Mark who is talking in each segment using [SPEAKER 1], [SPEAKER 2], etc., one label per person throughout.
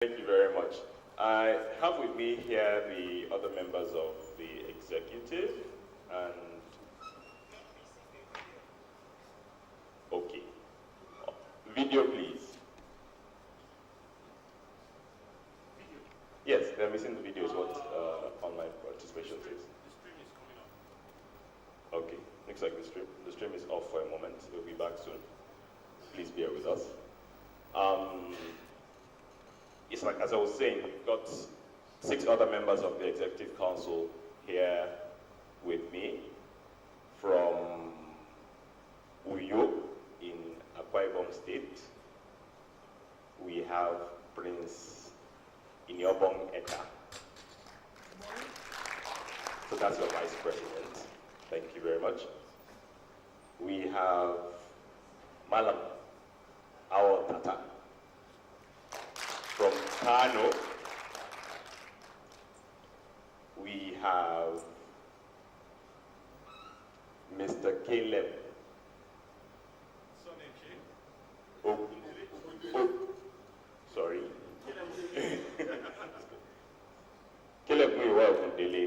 [SPEAKER 1] Thank you very much. I have with me here the other members of the executive and okay. Video please. Yes, they're missing the video is what online participation says.
[SPEAKER 2] The stream is coming up.
[SPEAKER 1] Okay, looks like the stream is off for a moment. We'll be back soon. Please bear with us. It's like, as I was saying, we've got 6 other members of the Executive Council here with me from Uyo in Akwa Ibom State. We have Prince Inyobong Eka. So that's your Vice President. Thank you very much. We have Malam Awal Tata from Kano. We have Mr. Caleb. Oh, sorry. Caleb Muiwa Okundele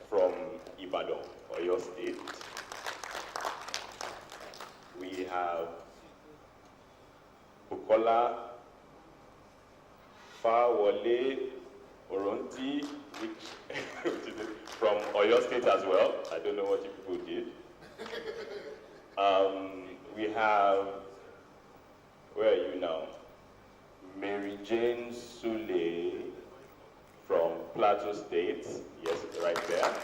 [SPEAKER 1] from Ibadan, Oyo State. We have Bukola Fawole Oronti, which is from Oyo State as well. I don't know what you people did. We have, where are you now? Mary Jane Sule from Plateau State. Yes, right there.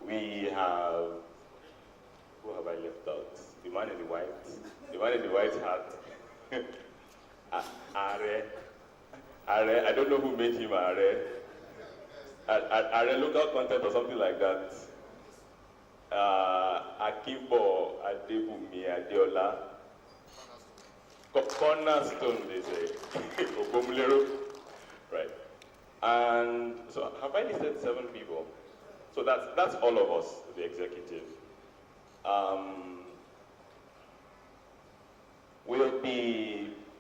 [SPEAKER 1] We have, who have I left out? The man in the white. The man in the white hat. Are. I don't know who made him Are. Are local content or something like that. Akimbo Adebumi Adeola. Cornerstone, they say. Ogomulero. Right. And so have I listed 7 people? So that's all of us, the executive.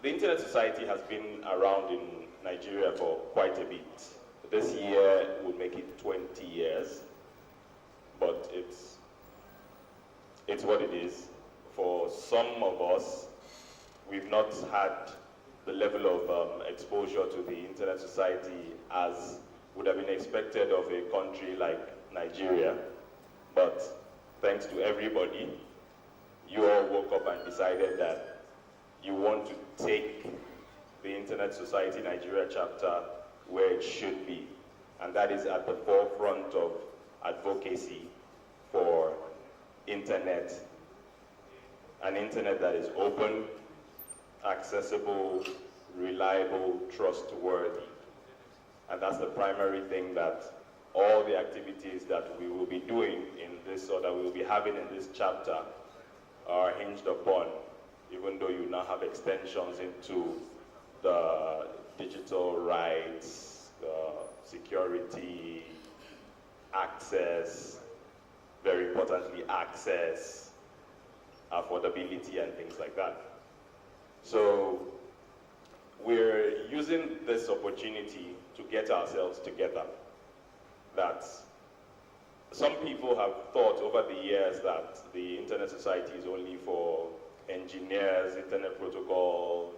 [SPEAKER 1] The Internet Society has been around in Nigeria for quite a bit. This year will make it 20 years, but it's what it is. For some of us, we've not had the level of exposure to the Internet Society as would have been expected of a country like Nigeria. But thanks to everybody, you all woke up and decided that you want to take the Internet Society Nigeria chapter where it should be. And that is at the forefront of advocacy for internet, an internet that is open, accessible, reliable, trustworthy. And that's the primary thing that all the activities that we will be doing in this, or that we will be having in this chapter, are hinged upon, even though you now have extensions into the digital rights, security, access, very importantly access, affordability and things like that. So we're using this opportunity to get ourselves together. That some people have thought over the years that the Internet Society is only for engineers, internet protocol,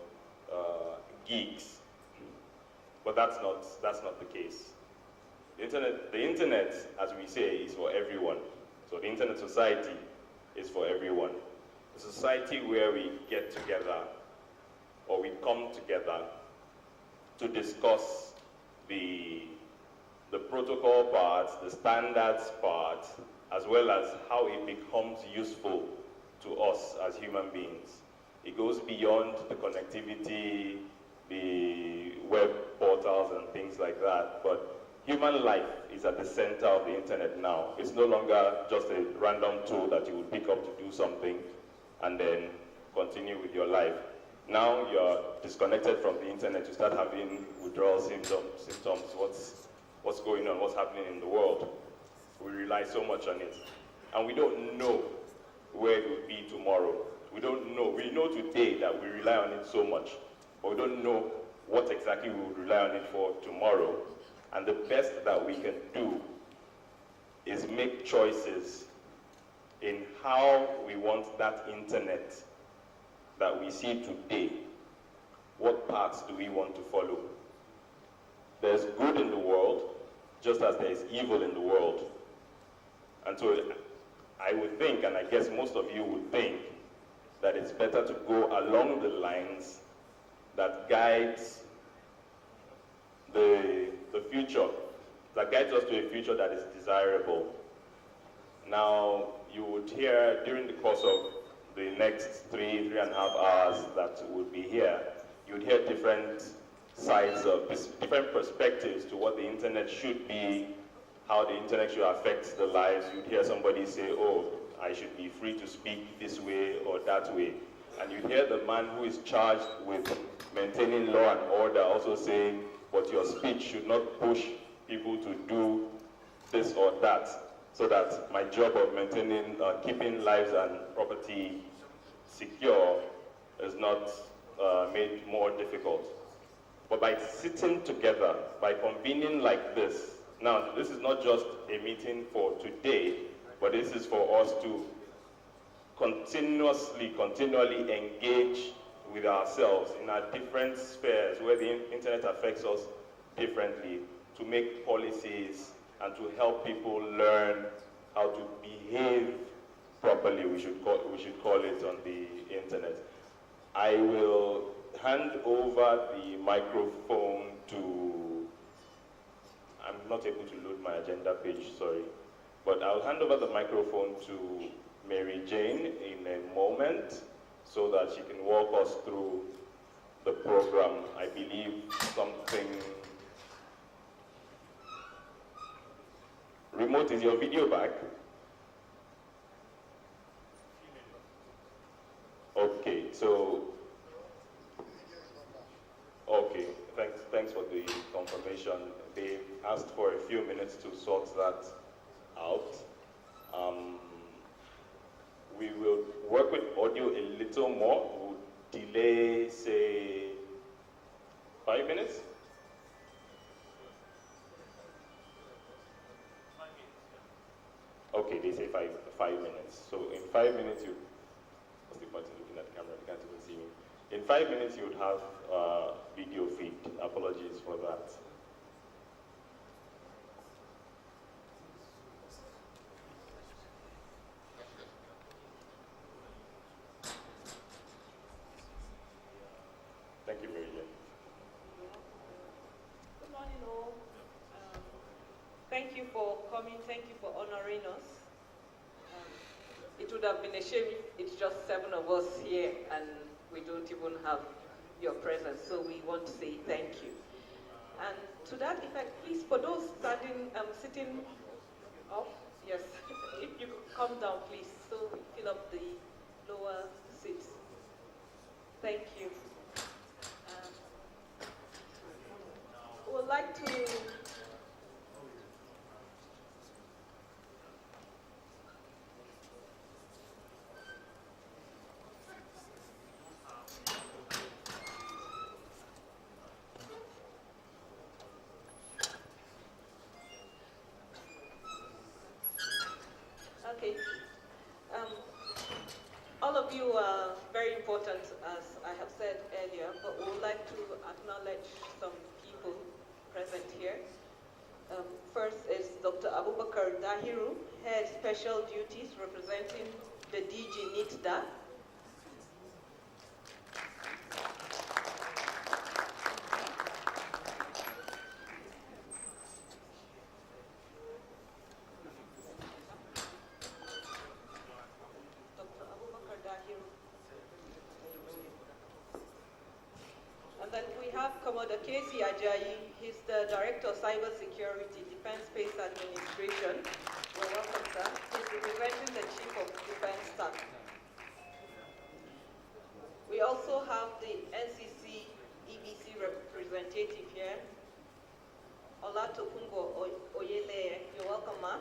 [SPEAKER 1] geeks, but that's not the case. The internet, as we say, is for everyone. So the Internet Society is for everyone. A society where we get together, or we come together to discuss the protocol part, the standards part, as well as how it becomes useful to us as human beings. It goes beyond the connectivity, the web portals and things like that, but human life is at the center of the internet now. It's no longer just a random tool that you would pick up to do something and then continue with your life. Now you're disconnected from the internet, you start having withdrawal symptoms, what's going on, what's happening in the world. We rely so much on it. And we don't know where it will be tomorrow. We don't know. We know today that we rely on it so much, but we don't know what exactly we would rely on it for tomorrow. And the best that we can do is make choices in how we want that internet that we see today. What paths do we want to follow? There's good in the world, just as there is evil in the world. And so I would think, and I guess most of you would think, that it's better to go along the lines that guides the future, that guides us to a future that is desirable. Now, you would hear during the course of the next 3.5 hours that we'll be here, you would hear different sides of different perspectives to what the internet should be, how the internet should affect the lives. You'd hear somebody say, oh, I should be free to speak this way or that way. And you'd hear the man who is charged with maintaining law and order also saying, but your speech should not push people to do this or that, so that my job of maintaining, keeping lives and property secure is not made more difficult. But by sitting together, by convening like this, now this is not just a meeting for today, but this is for us to continually engage with ourselves in our different spheres where the internet affects us differently, to make policies and to help people learn how to behave properly, we should call it, on the internet. I will hand over the microphone to, I'm not able to load my agenda page, sorry, but I'll hand over the microphone to Mary Jane in a moment so that she can walk us through the program. I believe something. Remote, is your video back? Okay, so, okay, thanks for the confirmation. They asked for a few minutes to sort that out. We will work with audio a little more. We'll delay, say, 5 minutes?
[SPEAKER 2] 5 minutes, yeah.
[SPEAKER 1] Okay, they say five minutes. So in 5 minutes, what's the point in looking at the camera? You can't even see me. In 5 minutes, you would have video feed. Apologies for that. Thank you, Mary Jane.
[SPEAKER 3] Good morning, all. Thank you for coming. Thank you for honoring us. It would have been a shame if it's just 7 of us here and we don't even have your presence. So we want to say thank you. And to that effect, please, for those sitting up, yes, if you could come down, please, so we fill up the lower seats. Thank you. Would like to okay. All of you are very important, as I have said earlier, but we would like to acknowledge some people present here. First is Dr. Abubakar Dahiru, Head Special Duties representing the DG NITDA. Dr. Abubakar Dahiru. And then we have Commodore Casey Ajayi. He's the Director of Cybersecurity, Defense Space Administration. You're welcome, sir. He's representing the Chief of Defense Staff. We also have the NCC EBC representative here, Olatokunbo Oyele. You're welcome, ma'am.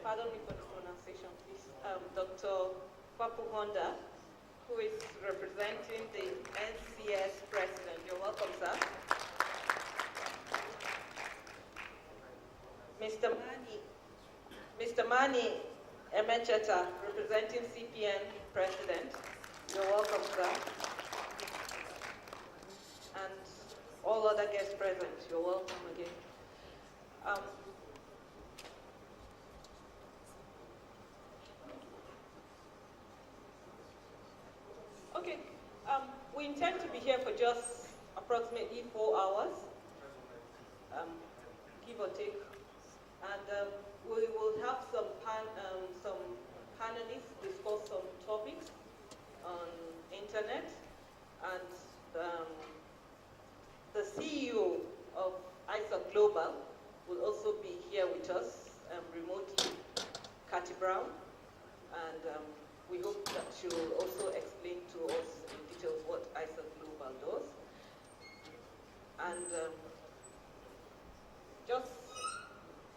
[SPEAKER 3] Pardon me for the pronunciation, please. Dr. Papu Honda, who is representing the NCS president. You're welcome, sir. Mr. Mani Emecheta, representing CPN president. You're welcome, sir. And all other guests present, you're welcome again. Okay, we intend to be here for just approximately 4 hours, give or take, and we will have some panelists discuss some topics on internet, and the CEO of ISOC Global will also be here with us remotely, Cathy Brown, and we hope that she will also explain to us in detail what ISOC Global does. And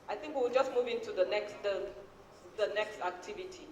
[SPEAKER 3] I think we'll just move into the next activity.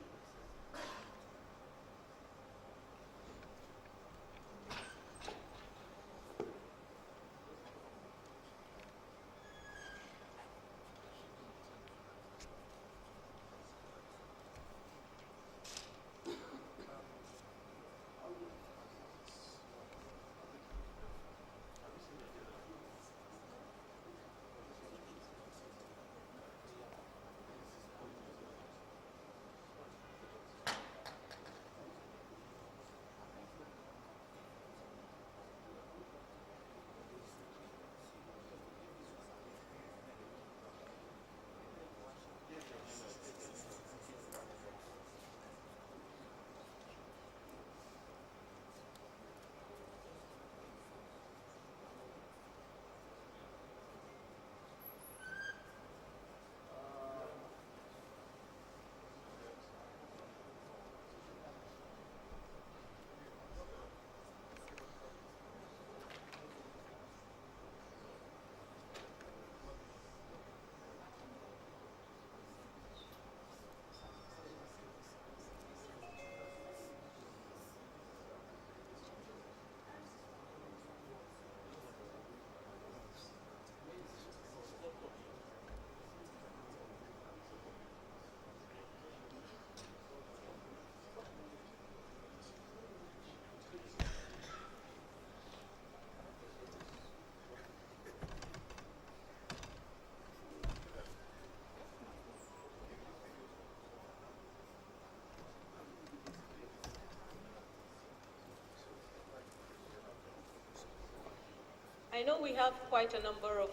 [SPEAKER 3] I know we have quite a number of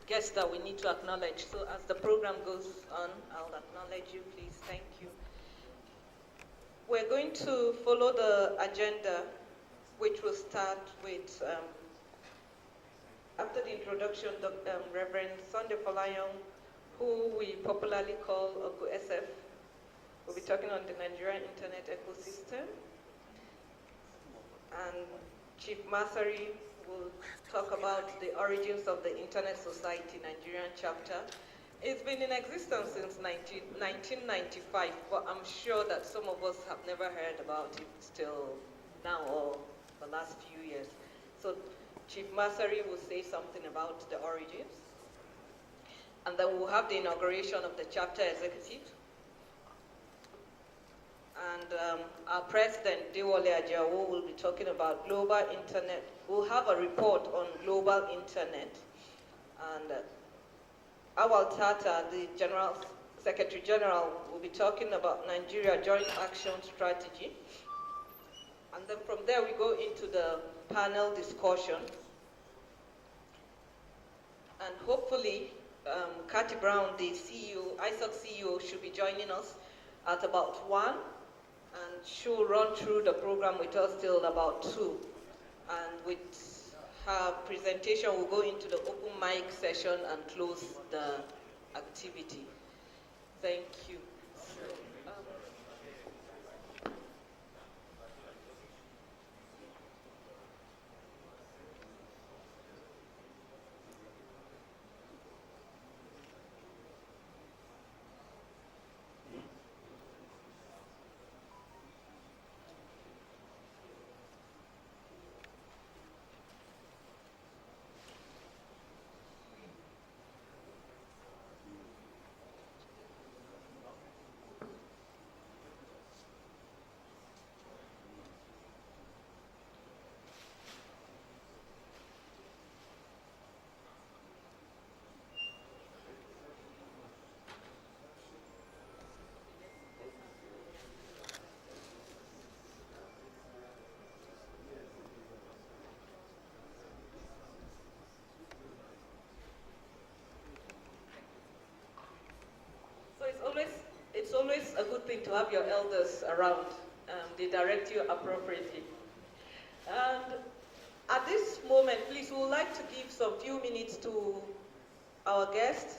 [SPEAKER 3] guests that we need to acknowledge, so as the program goes on, I'll acknowledge you, please. Thank you. We're going to follow the agenda, which will start with, after the introduction, Reverend Sunday Folayon, who we popularly call Oku SF, will be talking on the Nigerian Internet ecosystem. And Chief Masari will talk about the origins of the Internet Society Nigerian chapter. It's been in existence since 1995, but I'm sure that some of us have never heard about it till now or the last few years. So Chief Masari will say something about the origins, and then we'll have the inauguration of the chapter executive. And our president, Dewole Ajawo, will be talking about global internet. We'll have a report on global internet. And Awal Tata, the Secretary General, will be talking about Nigeria Joint Action Strategy. And then from there, we go into the panel discussion. And hopefully, Cathy Brown, the CEO, ISOC CEO, should be joining us at about 1. And she'll run through the program with us till about 2. And with her presentation, we'll go into the open mic session and close the activity. Thank you. a good thing to have your elders around. They direct you appropriately. And at this moment, please, we would like to give some few minutes to our guests.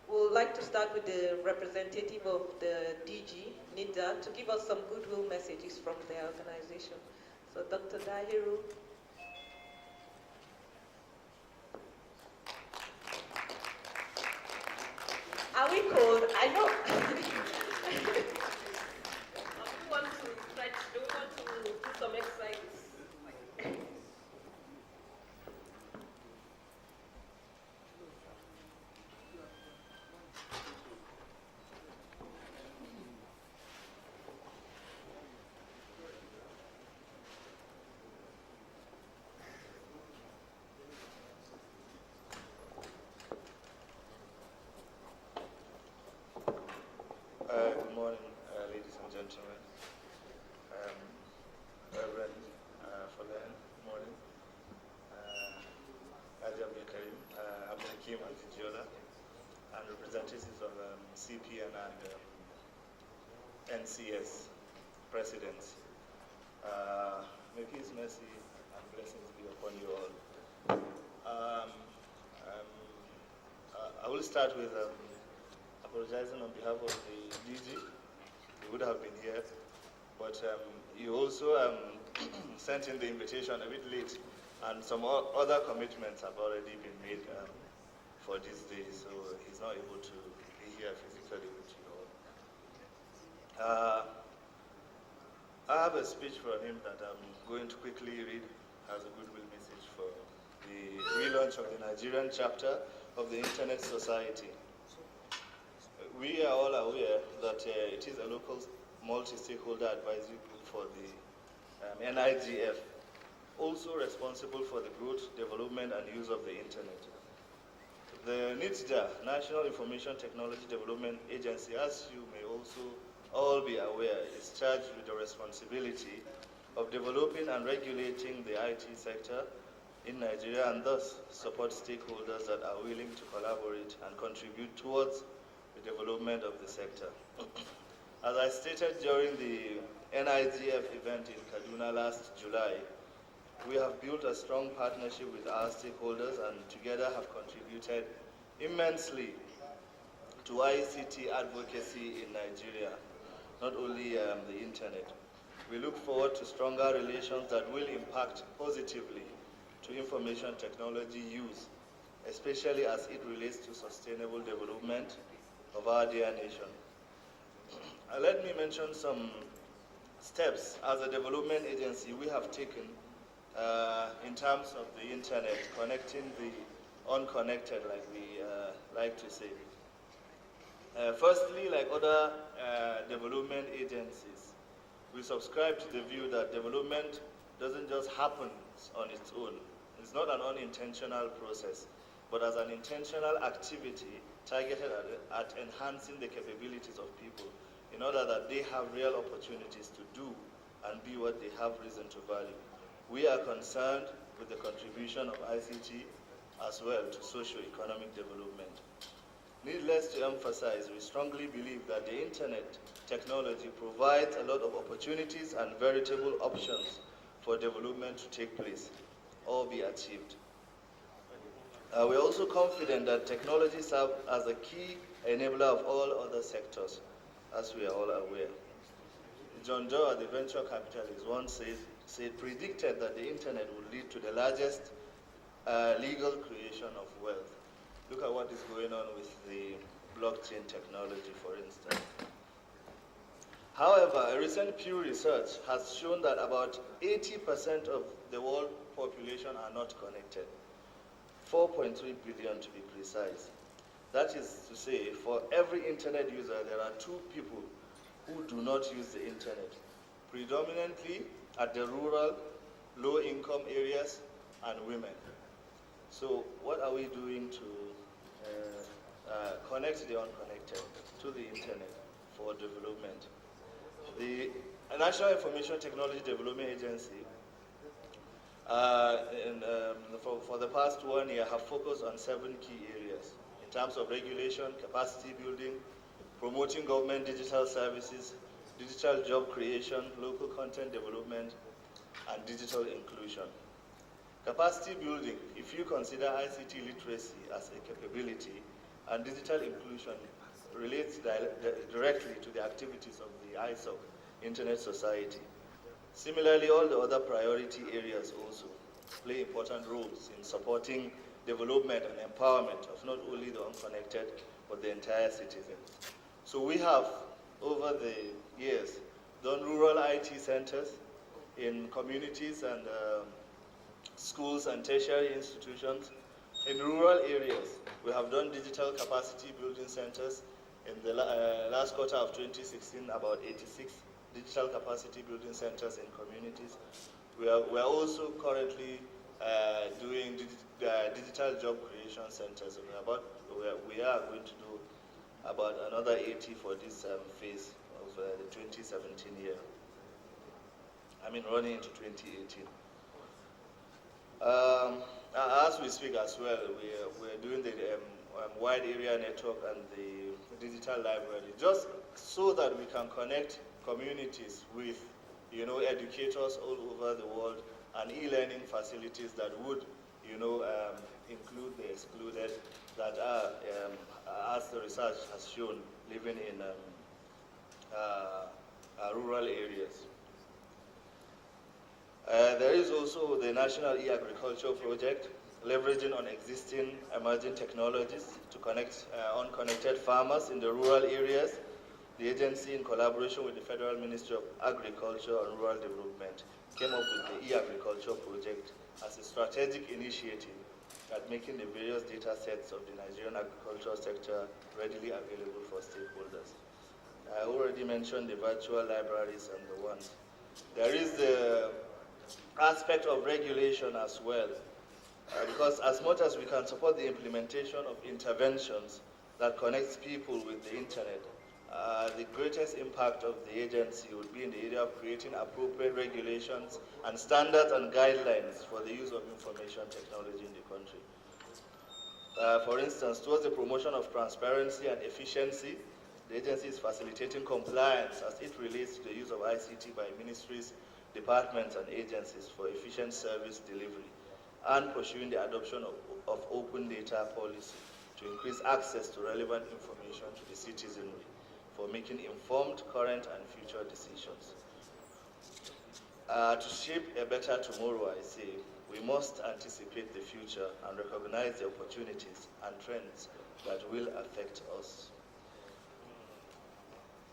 [SPEAKER 3] We would like to start with the representative of the DG, NIDA, to give us some goodwill messages from their organization. So, Dr. Dahiru. Are we cold? I know. Do we want to stretch? Do we want to do some exercises?
[SPEAKER 4] Good morning, ladies and gentlemen. Reverend Folen, good morning. Ajab Karim, Abdul Hakim Al-Fijiola, and representatives of CPN and NCS presidents. May peace, mercy, and blessings be upon you all. I will start with apologizing on behalf of the DG. He would have been here, but he also sent in the invitation a bit late, and some other commitments have already been made for this day, so he's not able to be here physically with you all. I have a speech from him that I'm going to quickly read as a goodwill message for the relaunch of the Nigerian chapter of the Internet Society. We are all aware that it is a local multi-stakeholder advisory group for the NIGF, also responsible for the growth, development, and use of the Internet. The NITDA, National Information Technology Development Agency, as you may also all be aware, is charged with the responsibility of developing and regulating the IT sector in Nigeria, and thus support stakeholders that are willing to collaborate and contribute towards the development of the sector. As I stated during the NIGF event in Kaduna last July, we have built a strong partnership with our stakeholders and together have contributed immensely to ICT advocacy in Nigeria, not only the internet. We look forward to stronger relations that will impact positively to information technology use, especially as it relates to sustainable development of our dear nation. Let me mention some steps as a development agency we have taken in terms of the internet, connecting the unconnected, like we like to say. Firstly, like other development agencies, we subscribe to the view that development doesn't just happen on its own. It's not an unintentional process, but as an intentional activity targeted at enhancing the capabilities of people in order that they have real opportunities to do and be what they have reason to value. We are concerned with the contribution of ICT as well to socio-economic development. Needless to emphasize, we strongly believe that the internet technology provides a lot of opportunities and veritable options for development to take place or be achieved. We're also confident that technology serves as a key enabler of all other sectors, as we are all aware. John Doe, the venture capitalist, once predicted that the internet would lead to the largest legal creation of wealth. Look at what is going on with the blockchain technology, for instance. However, a recent Pew research has shown that about 80% of the world population are not connected. 4.3 billion to be precise. That is to say, for every internet user, there are 2 people who do not use the internet, predominantly at the rural, low-income areas and women. So what are we doing to connect the unconnected to the internet for development? The National Information Technology Development Agency for the past 1 year have focused on 7 key areas in terms of regulation, capacity building, promoting government digital services, digital job creation, local content development, and digital inclusion. Capacity building, if you consider ICT literacy as a capability, and digital inclusion relates directly to the activities of the ISOC, Internet Society. Similarly, all the other priority areas also play important roles in supporting development and empowerment of not only the unconnected, but the entire citizen. So we have, over the years, done rural IT centers in communities and schools and tertiary institutions. In rural areas, we have done digital capacity building centers. In the last quarter of 2016, about 86 digital capacity building centers in communities. We are also currently doing digital job creation centers. We are going to do about another 80 for this phase of the 2017 year. Running into 2018. As we speak as well, we're doing the wide area network and the digital library, just so that we can connect communities with, educators all over the world and e-learning facilities that would, include the excluded that are, as the research has shown, living in rural areas. There is also the National E-Agriculture Project, leveraging on existing emerging technologies to connect unconnected farmers in the rural areas. The agency, in collaboration with the Federal Ministry of Agriculture and Rural Development, came up with the E-Agriculture Project as a strategic initiative at making the various data sets of the Nigerian agricultural sector readily available for stakeholders. I already mentioned the virtual libraries and the ones. There is the aspect of regulation as well, because as much as we can support the implementation of interventions that connects people with the internet, the greatest impact of the agency would be in the area of creating appropriate regulations and standards and guidelines for the use of information technology in the country. For instance, towards the promotion of transparency and efficiency, the agency is facilitating compliance as it relates to the use of ICT by ministries, departments, and agencies for efficient service delivery, and pursuing the adoption of open data policy to increase access to relevant information to the citizenry for making informed current and future decisions. To shape a better tomorrow, I say, we must anticipate the future and recognize the opportunities and trends that will affect us.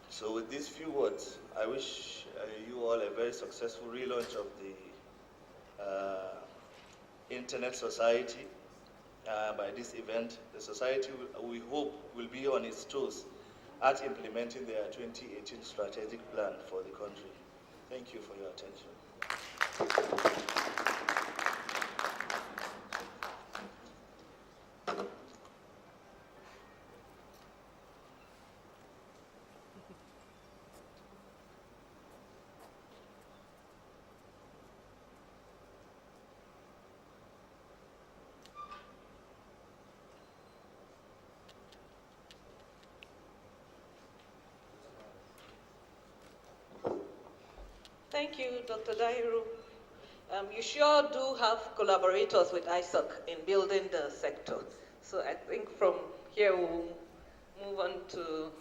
[SPEAKER 4] So with these few words, I wish you all a very successful relaunch of the Internet Society. By this event, the society, we hope, will be on its toes at implementing their 2018 strategic plan for the country. Thank you for your attention.
[SPEAKER 3] Thank you, Dr. Dahiru. You sure do have collaborators with ISOC in building the sector. So I think from here we'll move on to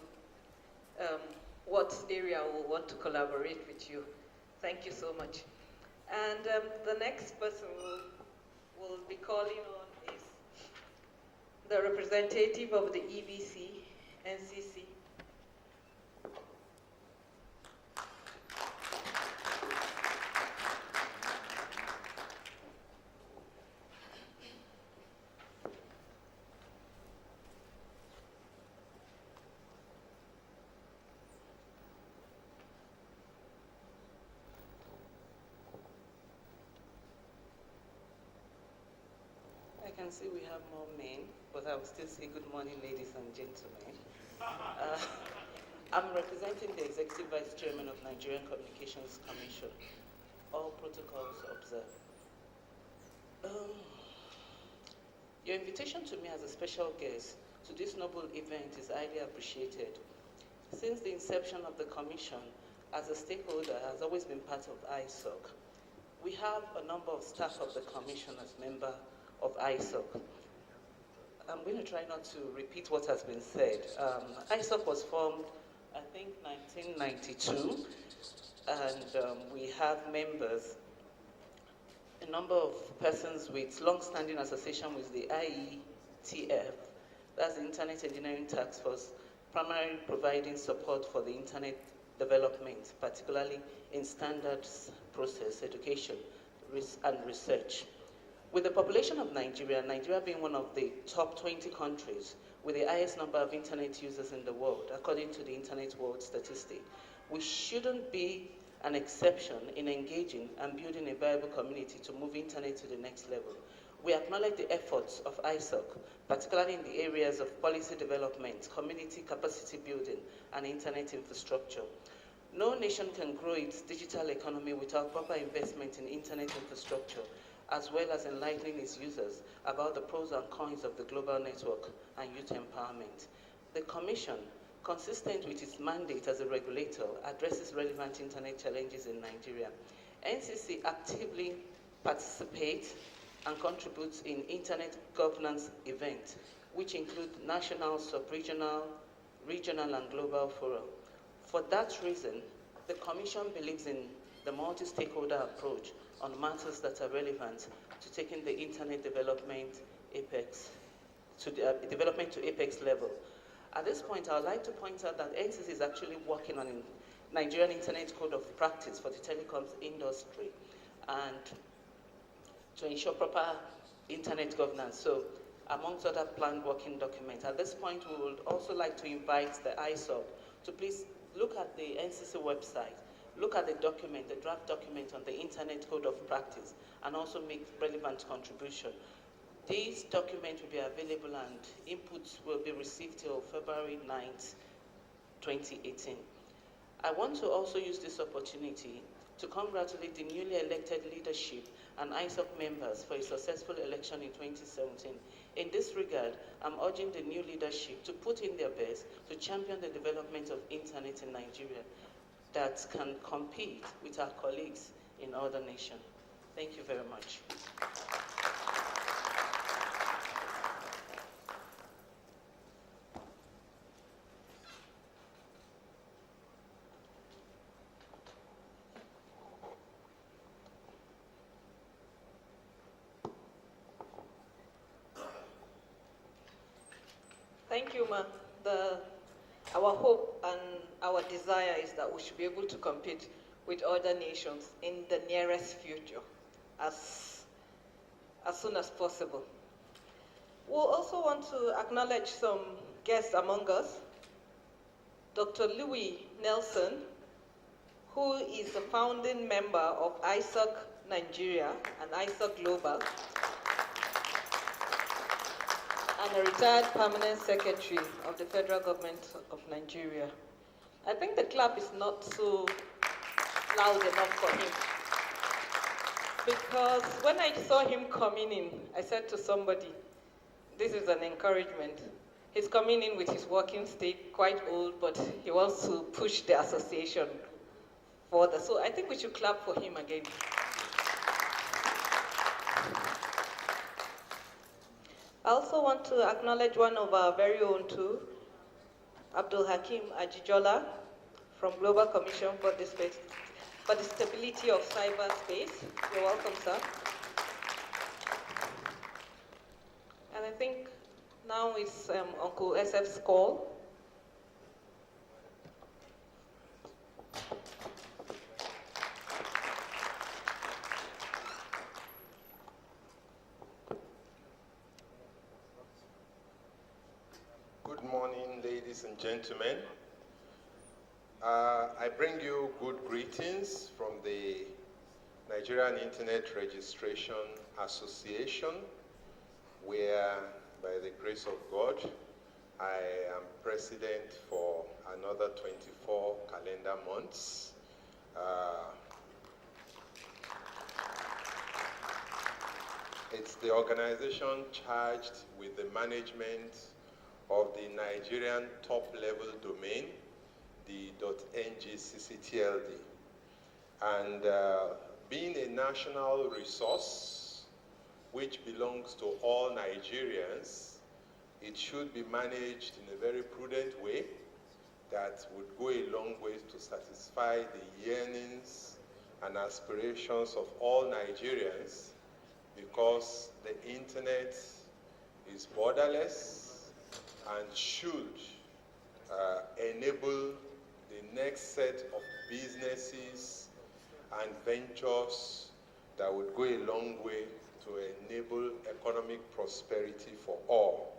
[SPEAKER 3] what area we'll want to collaborate with you. Thank you so much. And the next person we'll be calling on is the representative of the EBC, NCC.
[SPEAKER 5] I can see we have more men, but I will still say good morning, ladies and gentlemen. I'm representing the Executive Vice Chairman of Nigerian Communications Commission. All protocols observed. Your invitation to me as a special guest to this noble event is highly appreciated, Since the inception of the Commission, as a stakeholder, has always been part of ISOC. We have a number of staff of the Commission as member of ISOC. I'm going to try not to repeat what has been said. ISOC was formed, I think, 1992, and we have members, a number of persons with long-standing association with the IETF, that's the Internet Engineering Task Force, primarily providing support for the internet development, particularly in standards, process, education, and research. With the population of Nigeria, Nigeria being one of the top 20 countries with the highest number of internet users in the world, according to the Internet World Statistic, we shouldn't be an exception in engaging and building a viable community to move internet to the next level. We acknowledge the efforts of ISOC, particularly in the areas of policy development, community capacity building, and internet infrastructure. No nation can grow its digital economy without proper investment in internet infrastructure, as well as enlightening its users about the pros and cons of the global network and youth empowerment. The Commission, consistent with its mandate as a regulator, addresses relevant internet challenges in Nigeria. NCC actively participates and contributes in internet governance events, which include national, sub-regional, regional, and global fora. For that reason, the Commission believes in the multi-stakeholder approach on matters that are relevant to taking the internet development to apex level. At this point, I would like to point out that NCC is actually working on a Nigerian Internet Code of Practice for the telecoms industry and to ensure proper internet governance. So, amongst other planned working documents, at this point, we would also like to invite the ISOC to please look at the NCC website, look at the document, the draft document on the Internet Code of Practice, and also make relevant contribution. These documents will be available and inputs will be received till February 9th, 2018. I want to also use this opportunity to congratulate the newly elected leadership and ISOC members for a successful election in 2017. In this regard, I'm urging the new leadership to put in their best to champion the development of internet in Nigeria that can compete with our colleagues in other nations. Thank you very much.
[SPEAKER 3] Thank you, Ma. Our hope and our desire is that we should be able to compete with other nations in the nearest future as soon as possible. We'll also want to acknowledge some guests among us. Dr. Louis Nelson, who is a founding member of ISOCNG-Nigeria and ISOC Global, and a retired permanent secretary of the federal government of Nigeria. I think the clap is not so loud enough for him. Because when I saw him coming in, I said to somebody, this is an encouragement. He's coming in with his working stick, quite old, but he wants to push the association further. So I think we should clap for him again. I also want to acknowledge one of our very own too, Abdul Hakim Ajijola from Global Commission for the Stability of Cyberspace. You're welcome, sir. And I think now it's Uncle SF's call.
[SPEAKER 6] Good morning, ladies and gentlemen. I bring you good greetings from the Nigerian Internet Registration Association, where, by the grace of God, I am president for another 24 calendar months. It's the organization charged with the management of the Nigerian top-level domain the .ng ccTLD. And being a national resource which belongs to all Nigerians, it should be managed in a very prudent way that would go a long way to satisfy the yearnings and aspirations of all Nigerians, because the internet is borderless and should enable the next set of businesses and ventures that would go a long way to enable economic prosperity for all.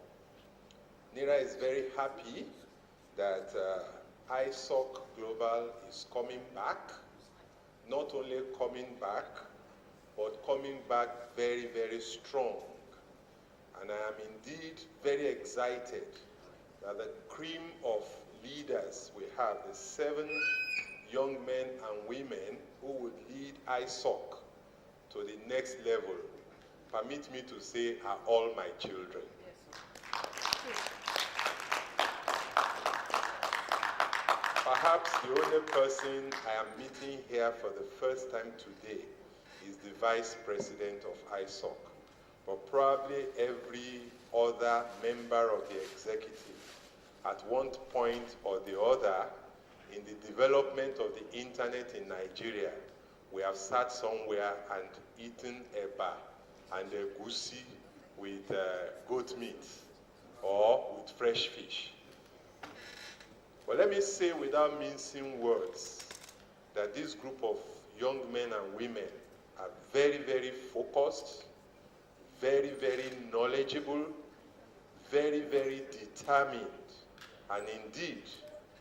[SPEAKER 6] NIRA is very happy that ISOC Global is coming back, not only coming back, but coming back very, very strong. And I am indeed very excited that the cream of leaders we have, the 7 young men and women who would lead ISOC to the next level, permit me to say, are all my children. Perhaps the only person I am meeting here for the first time today is the Vice President of ISOC, but probably every other member of the executive at one point or the other in the development of the internet in Nigeria, we have sat somewhere and eaten eba and egusi with goat meat or with fresh fish. But let me say without mincing words that this group of young men and women are very, very focused, very, very knowledgeable, very, very determined, and indeed,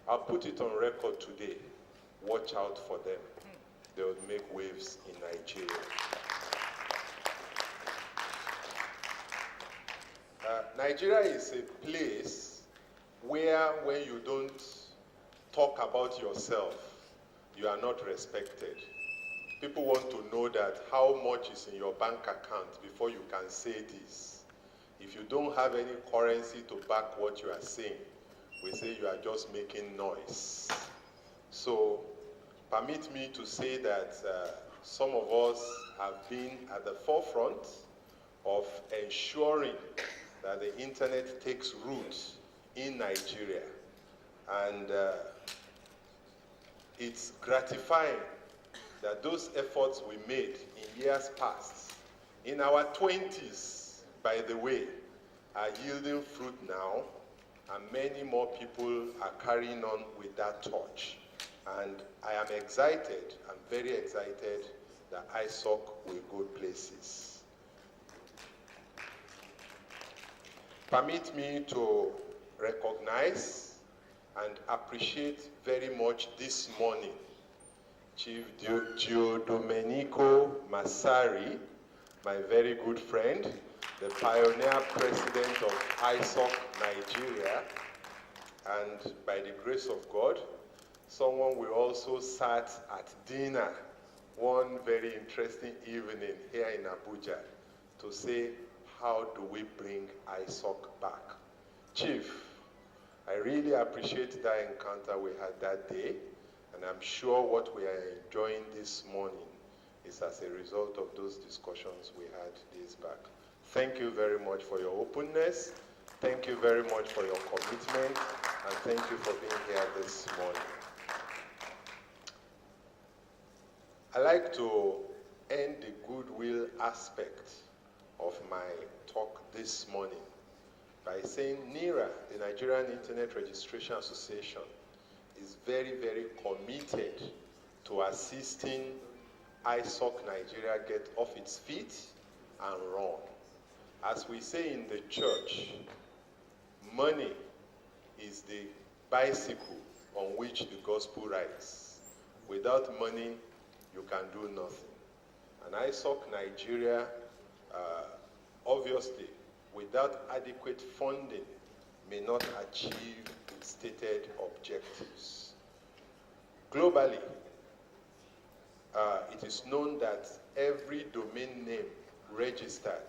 [SPEAKER 6] I'll put it on record today, watch out for them. They will make waves in Nigeria. Nigeria is a place where when you don't talk about yourself, you are not respected. People want to know that how much is in your bank account before you can say this. If you don't have any currency to back what you are saying, we say you are just making noise. So permit me to say that some of us have been at the forefront of ensuring that the internet takes root in Nigeria. And it's gratifying that those efforts we made in years past, in our 20s, by the way, are yielding fruit now, and many more people are carrying on with that torch. And I am excited, I'm very excited that ISOC will go places. Permit me to recognize and appreciate very much this morning Chief Giodomenico Massari, my very good friend, the pioneer president of ISOCNG-Nigeria, and by the grace of God, someone we also sat at dinner one very interesting evening here in Abuja to say, how do we bring ISOC back? Chief, I really appreciate that encounter we had that day, and I'm sure what we are enjoying this morning is as a result of those discussions we had days back. Thank you very much for your openness. Thank you very much for your commitment, and thank you for being here this morning. I like to end the goodwill aspect of my talk this morning by saying NIRA, the Nigerian Internet Registration Association, is very, very committed to assisting ISOC-Nigeria get off its feet and run. As we say in the church, money is the bicycle on which the gospel rides. Without money, you can do nothing. And ISOC-Nigeria, obviously, without adequate funding, may not achieve its stated objectives. Globally, it is known that every domain name registered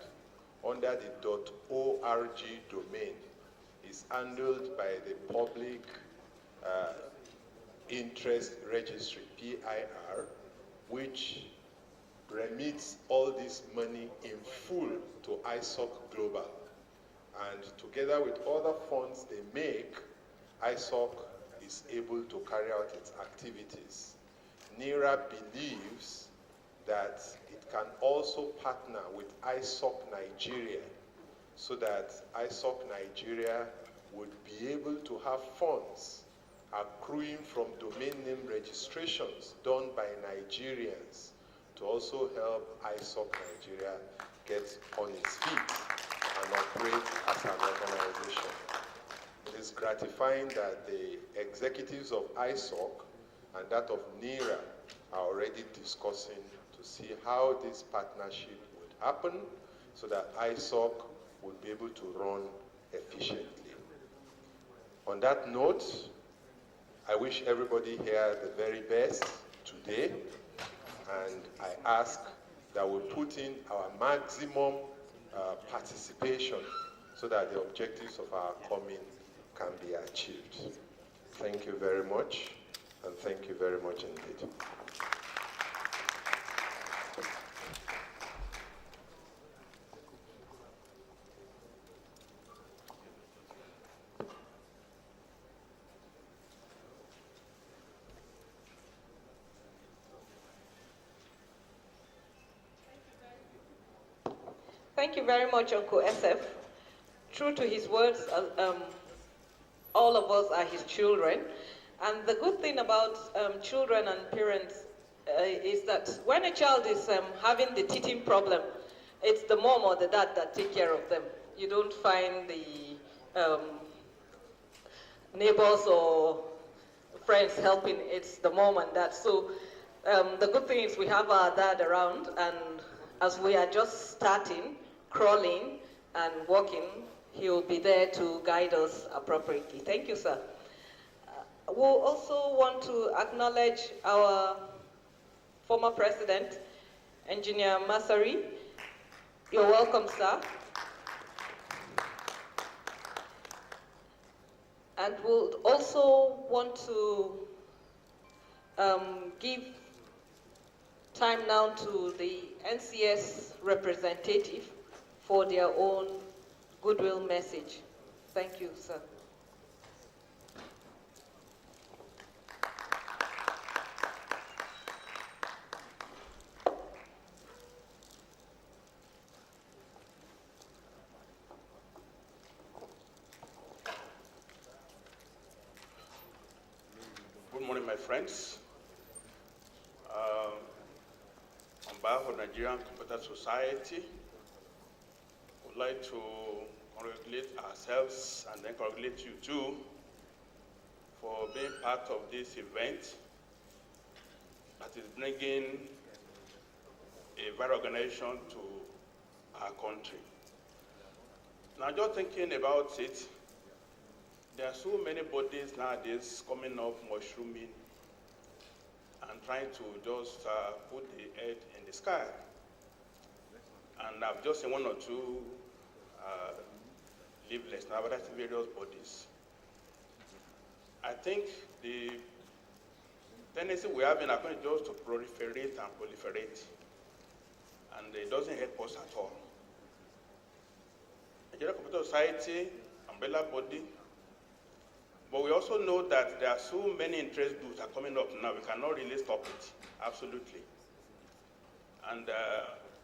[SPEAKER 6] under the .org domain is handled by the public Interest Registry, PIR, which remits all this money in full to ISOC Global. And together with other funds they make, ISOC is able to carry out its activities. NERA believes that it can also partner with ISOCNG-Nigeria so that ISOC-Nigeria would be able to have funds accruing from domain name registrations done by Nigerians to also help ISOC-Nigeria get on its feet and operate as an organization. It is gratifying that the executives of ISOC and that of NERA are already discussing to see how this partnership would happen so that ISOC would be able to run efficiently. On that note, I wish everybody here the very best today, and I ask that we put in our maximum participation so that the objectives of our coming can be achieved. Thank you very much, and thank you very much indeed.
[SPEAKER 3] Thank you very much, Uncle SF. True to his words, all of us are his children. And the good thing about children and parents is that when a child is having the teething problem, it's the mom or the dad that take care of them. You don't find the neighbors or friends helping, it's the mom and dad. So the good thing is we have our dad around, and as we are just starting, crawling and walking, he will be there to guide us appropriately. Thank you, sir. We'll also want to acknowledge our former president, Engineer Masari. You're welcome, sir. And we'll also want to give time now to the NCS representative for their own goodwill message. Thank you, sir.
[SPEAKER 2] Good morning, my friends. On behalf of Nigerian Computer Society, would like to congratulate ourselves and then congratulate you too for being part of this event that is bringing a very organization to our country. Now, just thinking about it, there are so many bodies nowadays coming up, mushrooming, and trying to just put the head in the sky. And I've just seen one or two leaflets now, but that's various bodies. I think the tendency we have in our country is just to proliferate and proliferate, and it doesn't help us at all. Nigerian Computer Society, umbrella body, but we also know that there are so many interest groups that are coming up now, we cannot really stop it, absolutely. And,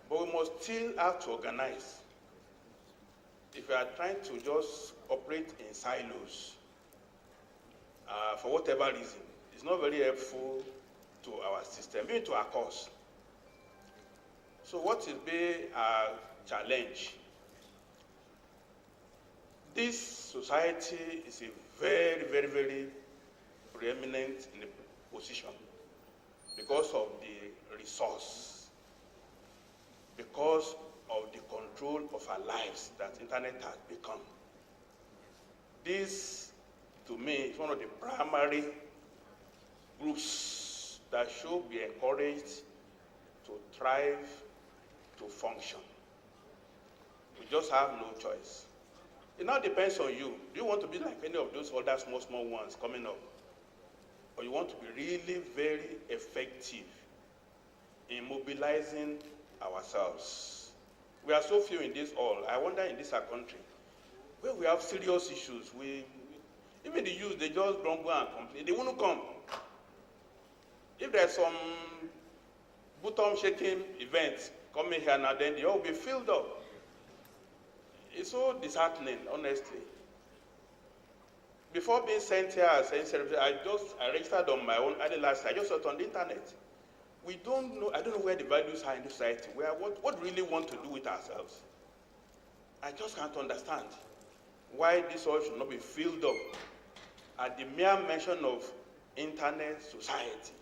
[SPEAKER 2] but we must still have to organize. If we are trying to just operate in silos, for whatever reason, it's not very helpful to our system, even to our cause. So what is be our challenge? This society is a very, very, very preeminent in the position because of the resource, because of the control of our lives that internet has become. This, to me, is one of the primary groups that should be encouraged to thrive, to function. We just have no choice. It now depends on you. Do you want to be like any of those other small ones coming up? or you want to be really very effective in mobilizing ourselves. We are so few in this all. I wonder in this our country, where we have serious issues, even the youth, they just grumble and complain. They won't come. If there's some bottom shaking events coming here now, then they all be filled up. It's so disheartening, honestly. Before being sent here as I registered on my own early last year. I just saw it on the internet. We don't know, I don't know where the values are in the society, what we really want to do with ourselves. I just can't understand why this all should not be filled up at the mere mention of internet society.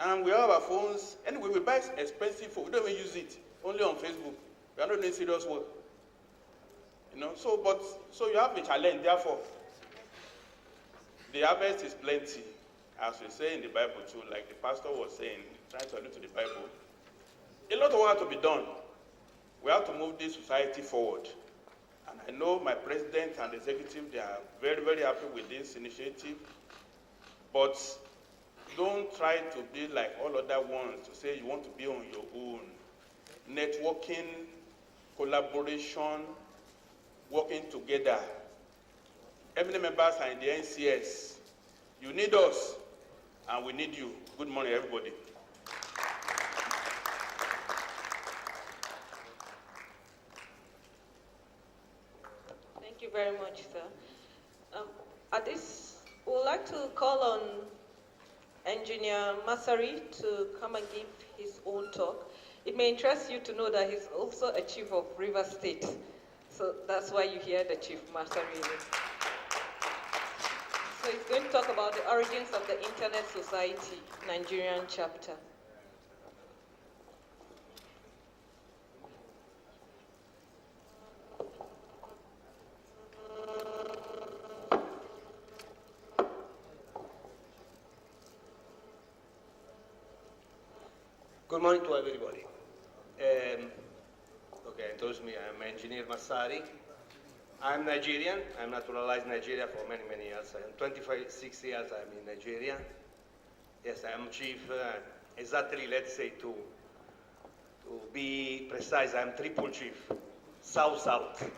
[SPEAKER 2] And we have our phones, anyway, we buy expensive phone, we don't even use it, only on Facebook. We are not doing serious work. You know, so you have a challenge, therefore. The harvest is plenty, as we say in the Bible too, like the pastor was saying, trying to allude to the Bible. A lot of work to be done. We have to move this society forward. And I know my president and the executive, they are very, very happy with this initiative. But don't try to be like all other ones, to say you want to be on your own. Networking, collaboration, working together. Eminent members are in the NCS. You need us, and we need you. Good morning, everybody.
[SPEAKER 3] Thank you very much, sir. At this, we would like to call on Engineer Masari to come and give his own talk. It may interest you to know that he's also a chief of River State. So that's why you hear the Chief Masari. So he's going to talk about the origins of the Internet Society Nigerian chapter.
[SPEAKER 7] Good morning to everybody. Okay, introduce me. I'm Engineer Massari. I'm Nigerian. I'm naturalized Nigeria for many, many years. I'm 26 years I'm in Nigeria. Yes, I'm chief, exactly, let's say, to be precise, I'm triple chief. South-South.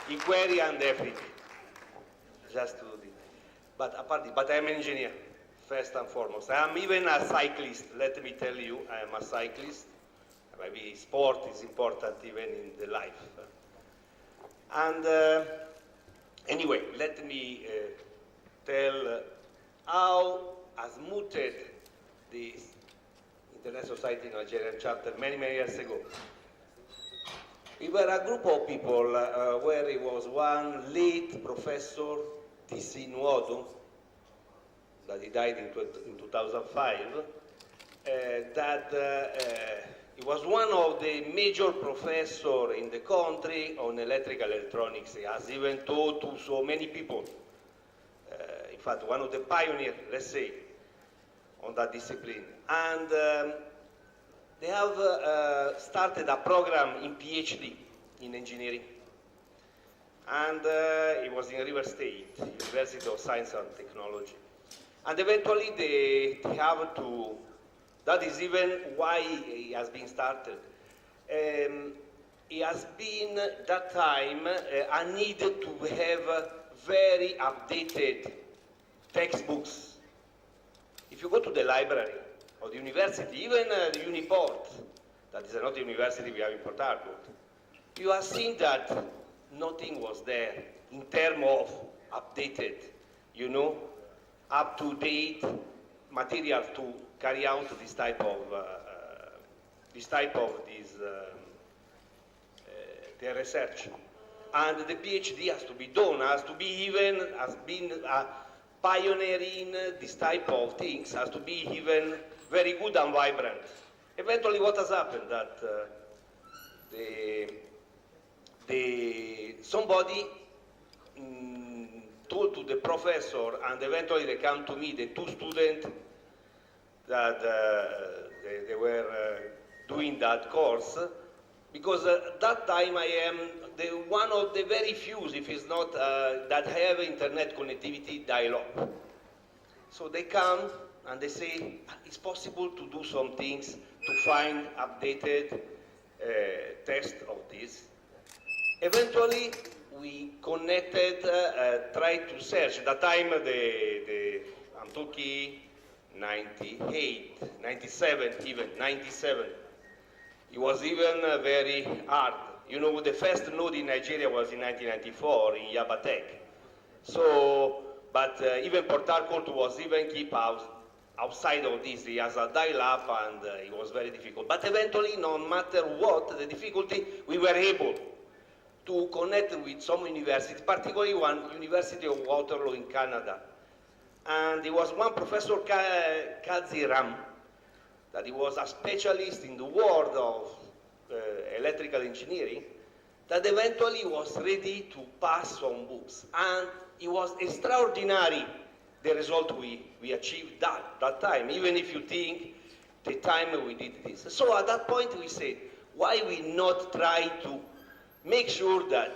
[SPEAKER 7] Inquiry and everything. Just to do this. But I'm an engineer. First and foremost. I'm even a cyclist, let me tell you, I am a cyclist. Maybe sport is important even in the life. And anyway, let me tell how has muted this Internet Society Nigerian chapter many, many years ago. We were a group of people where it was one late professor, T.C. Nuodo, that he died in 2005, he was one of the major professors in the country on electrical electronics. He has even taught to so many people. In fact, one of the pioneers, let's say, on that discipline. And they have started a program in PhD in engineering. And it was in River State, University of Science and Technology. And eventually they have to, that is even why it has been started. It has been, that time, a need to have very updated textbooks. If you go to the library or the university, even the Uniport, that is another university we have in Port Harcourt, you have seen that nothing was there in terms of updated, you know, up-to-date material to carry out this type of the research. And the PhD has to be done, has been pioneering this type of things, has to be even very good and vibrant. Eventually what has happened that somebody told to the professor, and eventually they come to me, the two students that they were doing that course, because at that time I am one of the very few, if it's not, that have internet connectivity dial-up. So they come and they say, it's possible to do some things to find updated text of this. Eventually, we connected, tried to search. At that time, I'm talking 98, 97 even, 97. It was even very hard. You know, the first node in Nigeria was in 1994 in Yabatek. So, but even Port Harcourt was even keep outside of this. He has a dial-up and it was very difficult. But eventually, no matter what the difficulty, we were able to connect with some universities, particularly one University of Waterloo in Canada. And there was one Professor Kaziram, that he was a specialist in the world of electrical engineering, that eventually was ready to pass some books. And it was extraordinary, the result we achieved that time, even if you think the time we did this. So at that point we said, why we not try to make sure that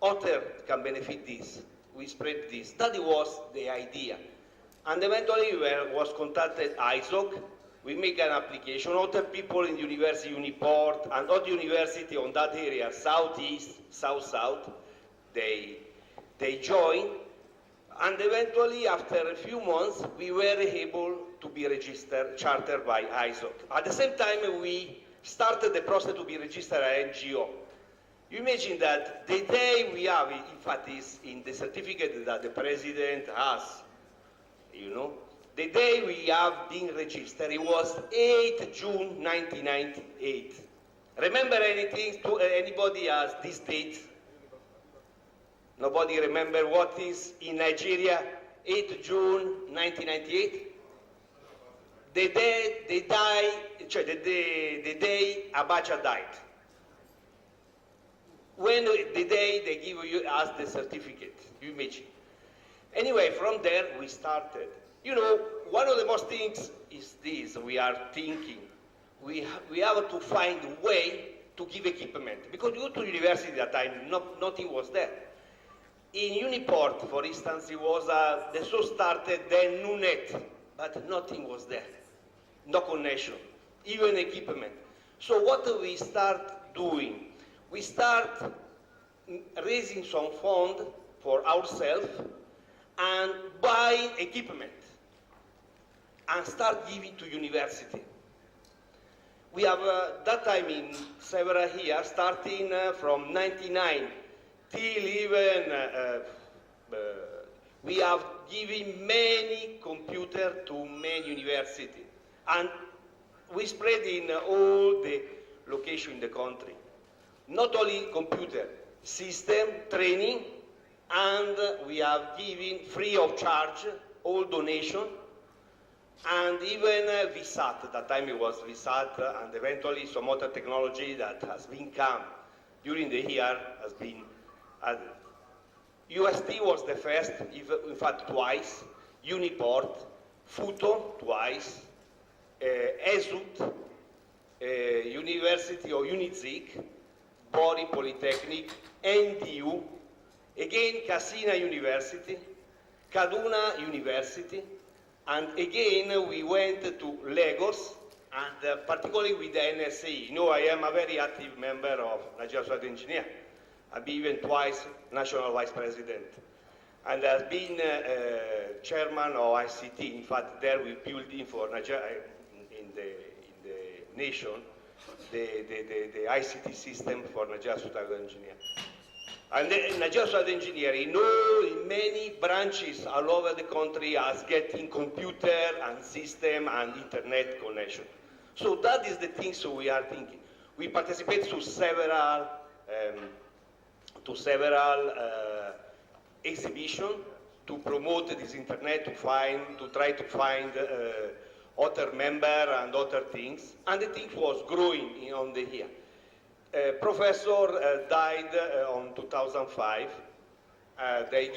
[SPEAKER 7] others can benefit this? We spread this. That was the idea. And eventually was contacted ISOC. We make an application. Other people in the University Uniport and other university on that area, southeast, south-south, they joined. And eventually, after a few months, we were able to be registered, chartered by ISOC. At the same time, we started the process to be registered as NGO. You imagine that the day we have, in fact, is in the certificate that the president has, you know, the day we have been registered, it was 8 June 1998. Remember anything? Anybody has this date? Nobody remember what is in Nigeria, 8 June 1998? The day they died, the day Abacha died. When the day they give us the certificate, you imagine. Anyway, from there we started. You know, one of the most things is this, we are thinking. We have to find a way to give equipment. Because you go to university at that time, nothing was there. In Uniport, for instance, it was, the show started then NUNET, but nothing was there. No connection, even equipment. So what do we start doing? We start raising some fund for ourselves and buying equipment and start giving to university. We have that time in several years, starting from 99 till even we have given many computers to many universities, and we spread in all the locations in the country. Not only computer, system, training, and we have given free of charge all donation, and even VSAT. At that time it was VSAT, and eventually some other technology that has been come during the year has been added. UST was the first, in fact twice, Uniport, FUTO twice, ESUT, University of Unizik, Bori Polytechnic, NTU, again Casina University, Kaduna University, and again we went to Lagos, and particularly with the NSA. You know, I am a very active member of Nigeria Society of Engineers. I've been even twice National Vice President, and I've been chairman of ICT. In fact, there we built in for Nigeria, in the nation, the ICT system for Nigeria Society of Engineers. And the Nigeria Society of Engineers, in many branches all over the country, are getting computer and system and internet connection. So that is the things we are thinking. We participate to several exhibitions to promote this internet, to try to find other members and other things, and the thing was growing on the year. Professor died on 2005. They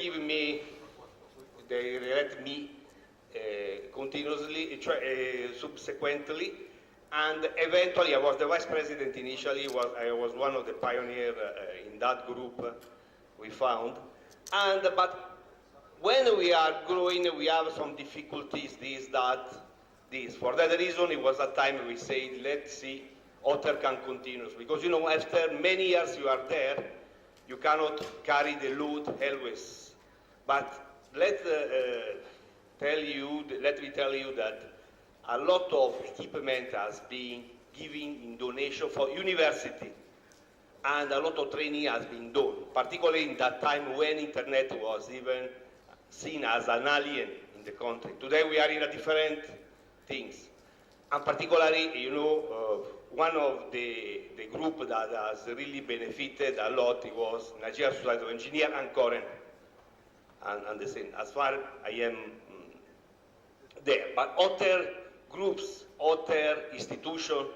[SPEAKER 7] elect me continuously, subsequently, and eventually I was the vice president initially. I was one of the pioneers in that group we found, but when we are growing, we have some difficulties, this, that, this. For that reason, it was a time we said, let's see, Otter can continue. Because, you know, after many years you are there, you cannot carry the load always. But let me tell you that a lot of equipment has been given in donation for university, and a lot of training has been done, particularly in that time when internet was even seen as an alien in the country. Today we are in a different things. And particularly, you know, one of the group that has really benefited a lot was Nigerian Society of Engineers and Current. And the same, as far as I am there. But other groups, other institutions,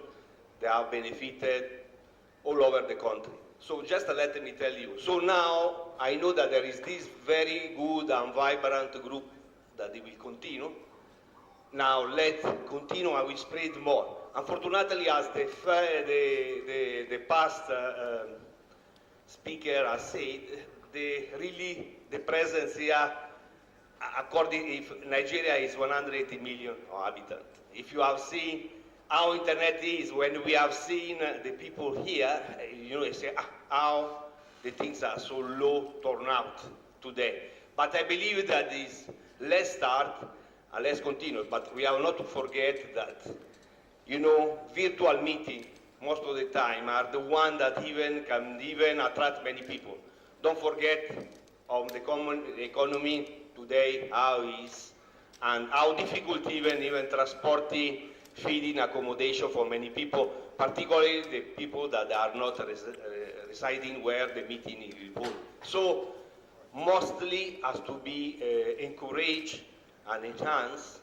[SPEAKER 7] they have benefited all over the country. So just let me tell you. So now I know that there is this very good and vibrant group that they will continue. Now let's continue and we spread more. Unfortunately, as the past speaker has said, the presence here, according if Nigeria is 180 million inhabitants. If you have seen how internet is, when we have seen the people here, you know, you say how the things are so low turnout today. But I believe that this let's start and let's continue. But we have not to forget that, you know, virtual meetings most of the time are the one that can even attract many people. Don't forget of the common economy today, how it is, and how difficult even transporting, feeding, accommodation for many people, particularly the people that are not residing where the meeting will hold. So mostly has to be encouraged and enhanced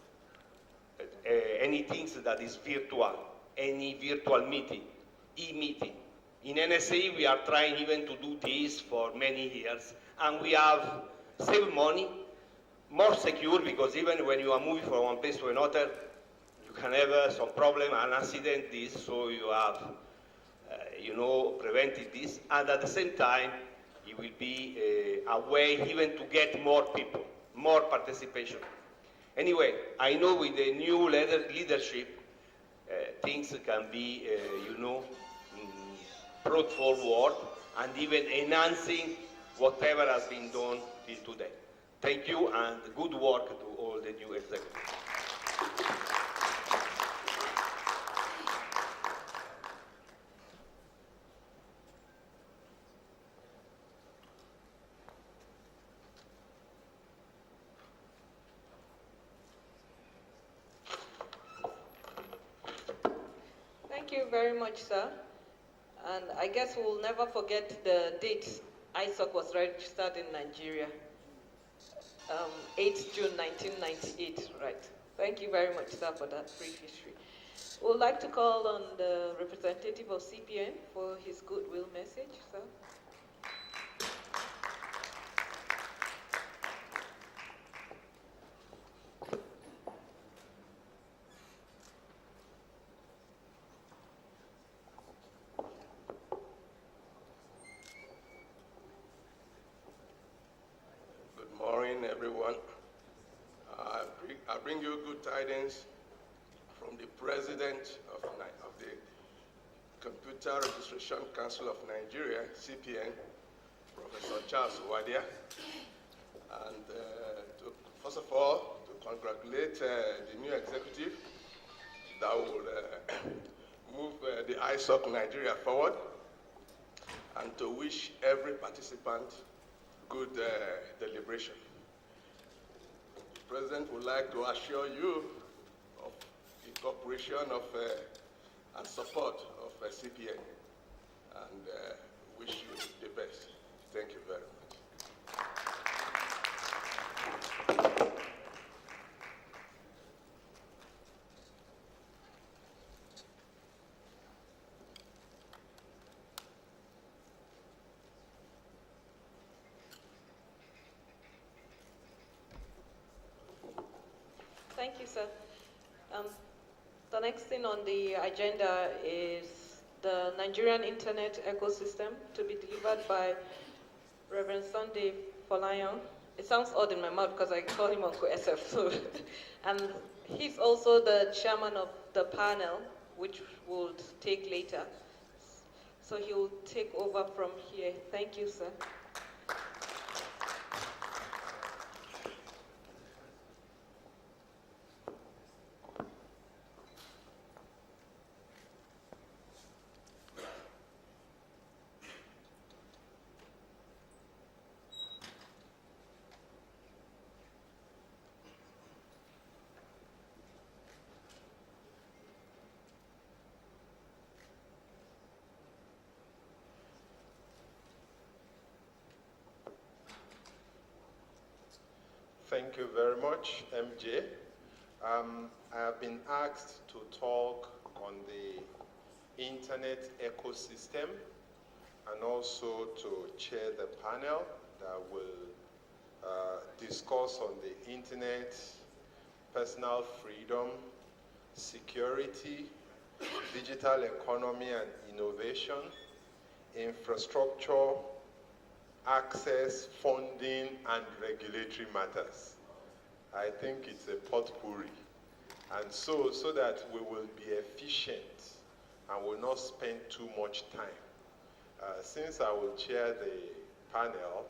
[SPEAKER 7] anything that is virtual, any virtual meeting, e-meeting. In NSA, we are trying even to do this for many years, and we have saved money, more secure, because even when you are moving from one place to another, you can have some problem, an accident, this, so you have, you know, prevented this, and at the same time, it will be a way even to get more people, more participation. Anyway, I know with the new leadership, things can be, you know, brought forward and even enhancing whatever has been done till today. Thank you and good work to all the new executives.
[SPEAKER 3] Thank you very much, sir. And I guess we'll never forget the date ISOC was registered in Nigeria. 8th June 1998, right. Thank you very much, sir, for that brief history. We'd like to call on the representative of CPN for his goodwill message, sir.
[SPEAKER 2] Everyone. I bring you good tidings from the President of the Computer Registration Council of Nigeria, CPN, Professor Charles Wadia. And first of all, to congratulate the new executive that will move the ISOCNG-Nigeria forward, and to wish every participant good deliberation. The President would like to assure you of the cooperation of and support of CPN, and wish you the best. Thank you very much.
[SPEAKER 3] Thank you, sir. The next thing on the agenda is the Nigerian Internet Ecosystem, to be delivered by Reverend Sunday Folayan, it sounds odd in my mouth because I call him Uncle SF. So, and he's also the chairman of the panel, which we'll take later. So he'll take over from here. Thank you, sir.
[SPEAKER 6] Thank you very much, MJ. I have been asked to talk on the internet ecosystem and also to chair the panel that will discuss on the internet, personal freedom, security, digital economy and innovation, infrastructure, access, funding, and regulatory matters. I think it's a potpourri. And so that we will be efficient and will not spend too much time. Since I will chair the panel,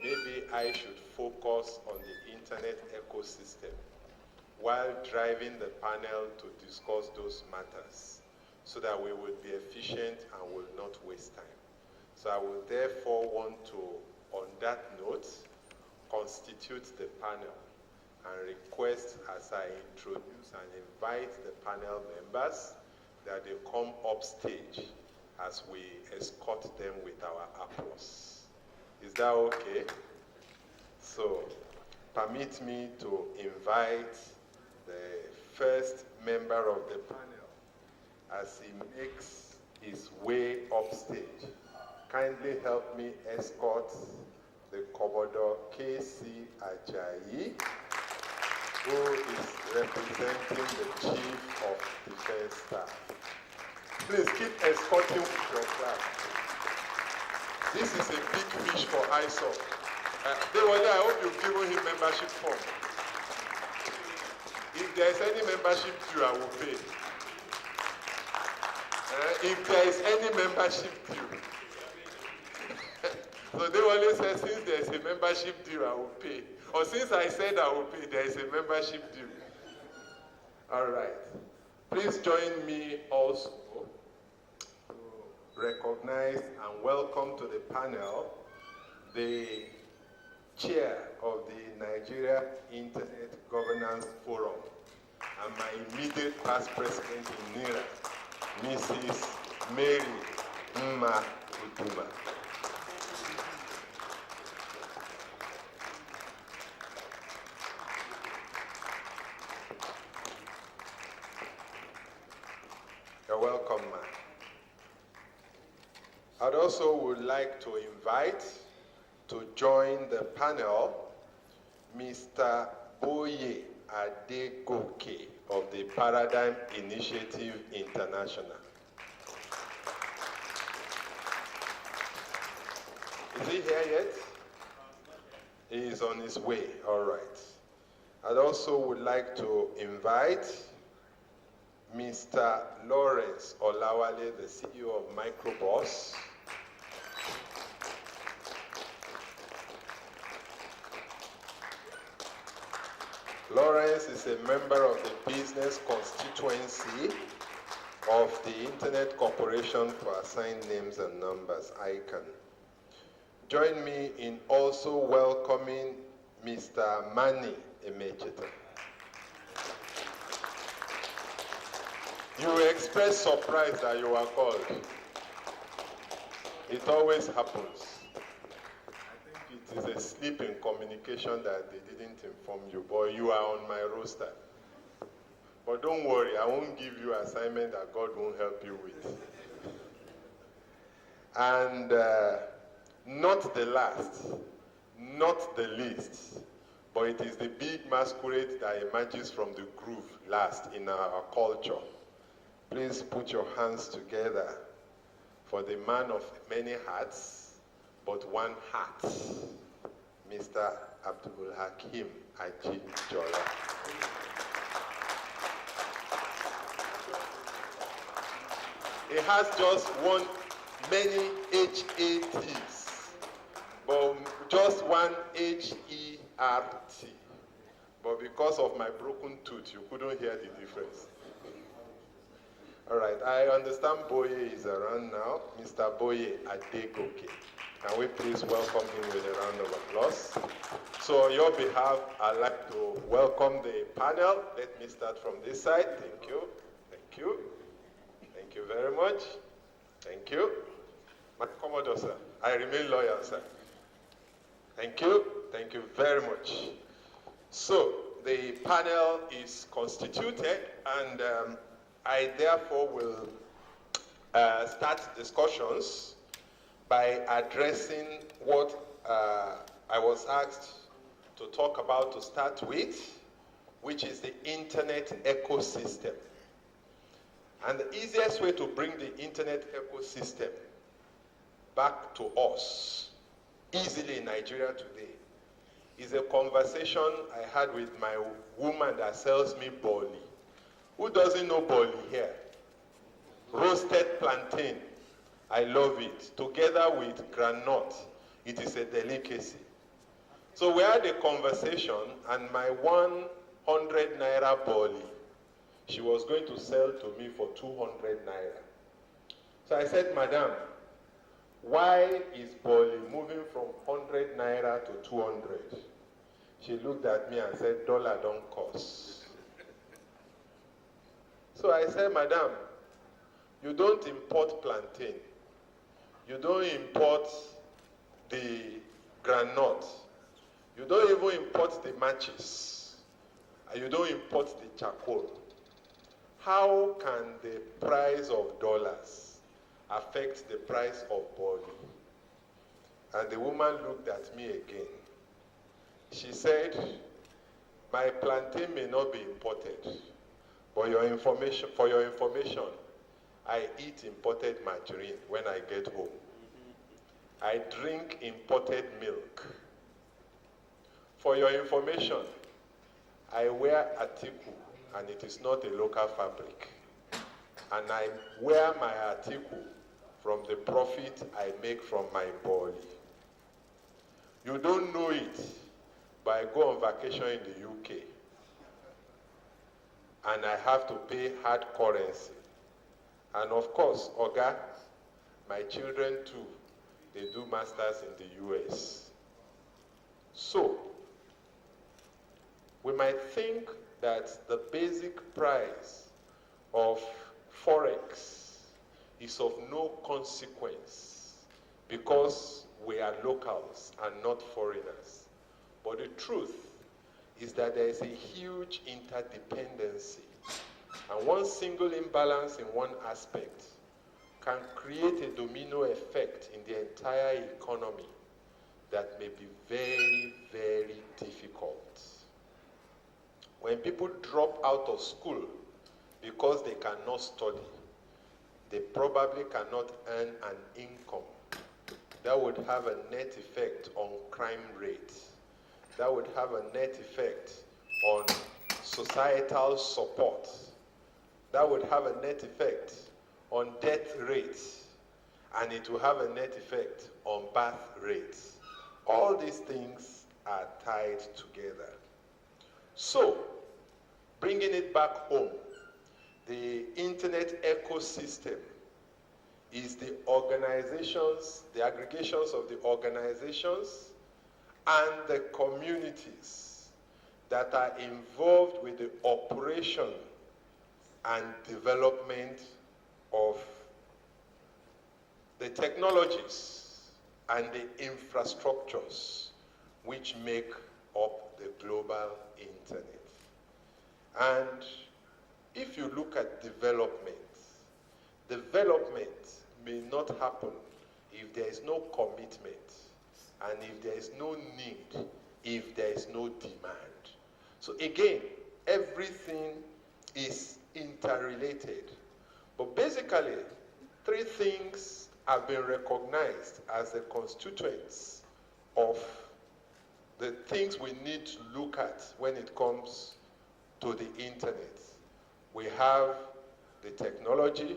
[SPEAKER 6] maybe I should focus on the internet ecosystem while driving the panel to discuss those matters so that we will be efficient and will not waste time. So I will therefore want to, on that note, constitute the panel and request as I introduce and invite the panel members that they come up stage as we escort them with our applause. Is that okay? So permit me to invite the first member of the panel as he makes his way up stage. Kindly help me escort the Commodore K.C. Ajayi, who is representing the Chief of Defense Staff. Please keep escorting with your flag. This is a big fish for ISOC. I hope you've given him membership form. If there is any membership due, I will pay. If there is any membership due, so they always say, since there is a membership due, I will pay. Or since I said I will pay, there is a membership due. All right. Please join me also to recognize and welcome to the panel the chair of the Nigeria Internet Governance Forum and my immediate past president in NIRA, Mrs. Mary Mma Uduma. You're welcome, ma'am. I'd also would like to invite to join the panel Mr. Boye Adegoke of the Paradigm Initiative International. Is he here yet? He is on his way, all right. I'd also would like to invite Mr. Lawrence Olawale, the CEO of Microboss. Lawrence is a member of the business constituency of the Internet Corporation for Assigned Names and Numbers, ICANN. Join me in also welcoming Mr. Mani Emecheta. You express surprise that you are called. It always happens. I think it is a slip in communication that they didn't inform you, but you are on my roster. But don't worry, I won't give you an assignment that God won't help you with. And not the last, not the least, but it is the big masquerade that emerges from the groove last in our culture. Please put your hands together for the man of many hats, but one hat, Mr. Abdul Hakim Ajinjola. It has just many HATs, but just one HERT. But because of my broken tooth, you couldn't hear the difference. All right, I understand Boye is around now. Mr. Boye Adegoke. Can we please welcome him with a round of applause? So on your behalf, I'd like to welcome the panel. Let me start from this side. Thank you. Thank you. Thank you very much. Thank you. My Commodore, sir. I remain loyal, sir. Thank you. Thank you very much. So the panel is constituted, and I therefore will start discussions by addressing what I was asked to talk about to start with, which is the internet ecosystem. And the easiest way to bring the internet ecosystem back to us, easily in Nigeria today, is a conversation I had with my woman that sells me boli. Who doesn't know boli here? Roasted plantain. I love it. Together with granite, it is a delicacy. So we had a conversation, and my 100 naira boli, she was going to sell to me for 200 naira. So I said, Madam, why is boli moving from 100 naira to 200? She looked at me and said, dollar don't cost. So I said, Madam, you don't import plantain. You don't import the granite. You don't even import the matches. And you don't import the charcoal. How can the price of dollars affect the price of boli? And the woman looked at me again. She said, my plantain may not be imported, but for your information, I eat imported margarine when I get home. I drink imported milk. For your information, I wear atiku, and it is not a local fabric. And I wear my atiku from the profit I make from my boli. You don't know it, but I go on vacation in the UK, and I have to pay hard currency. And of course, Oga, my children too, they do masters in the US. So, we might think that the basic price of Forex is of no consequence because we are locals and not foreigners. But the truth is that there is a huge interdependency. And one single imbalance in one aspect can create a domino effect in the entire economy that may be very, very difficult. When people drop out of school because they cannot study, they probably cannot earn an income. That would have a net effect on crime rate. That would have a net effect on societal support. That would have a net effect on death rates, and it will have a net effect on birth rates. All these things are tied together. So, bringing it back home, the internet ecosystem is the organizations, the aggregations of the organizations and the communities that are involved with the operation and development of the technologies and the infrastructures which make up the global internet. And if you look at development may not happen if there is no commitment, and if there is no need, if there is no demand. So again, everything is interrelated. But basically, three things have been recognized as the constituents of the things we need to look at when it comes to the internet. We have the technology,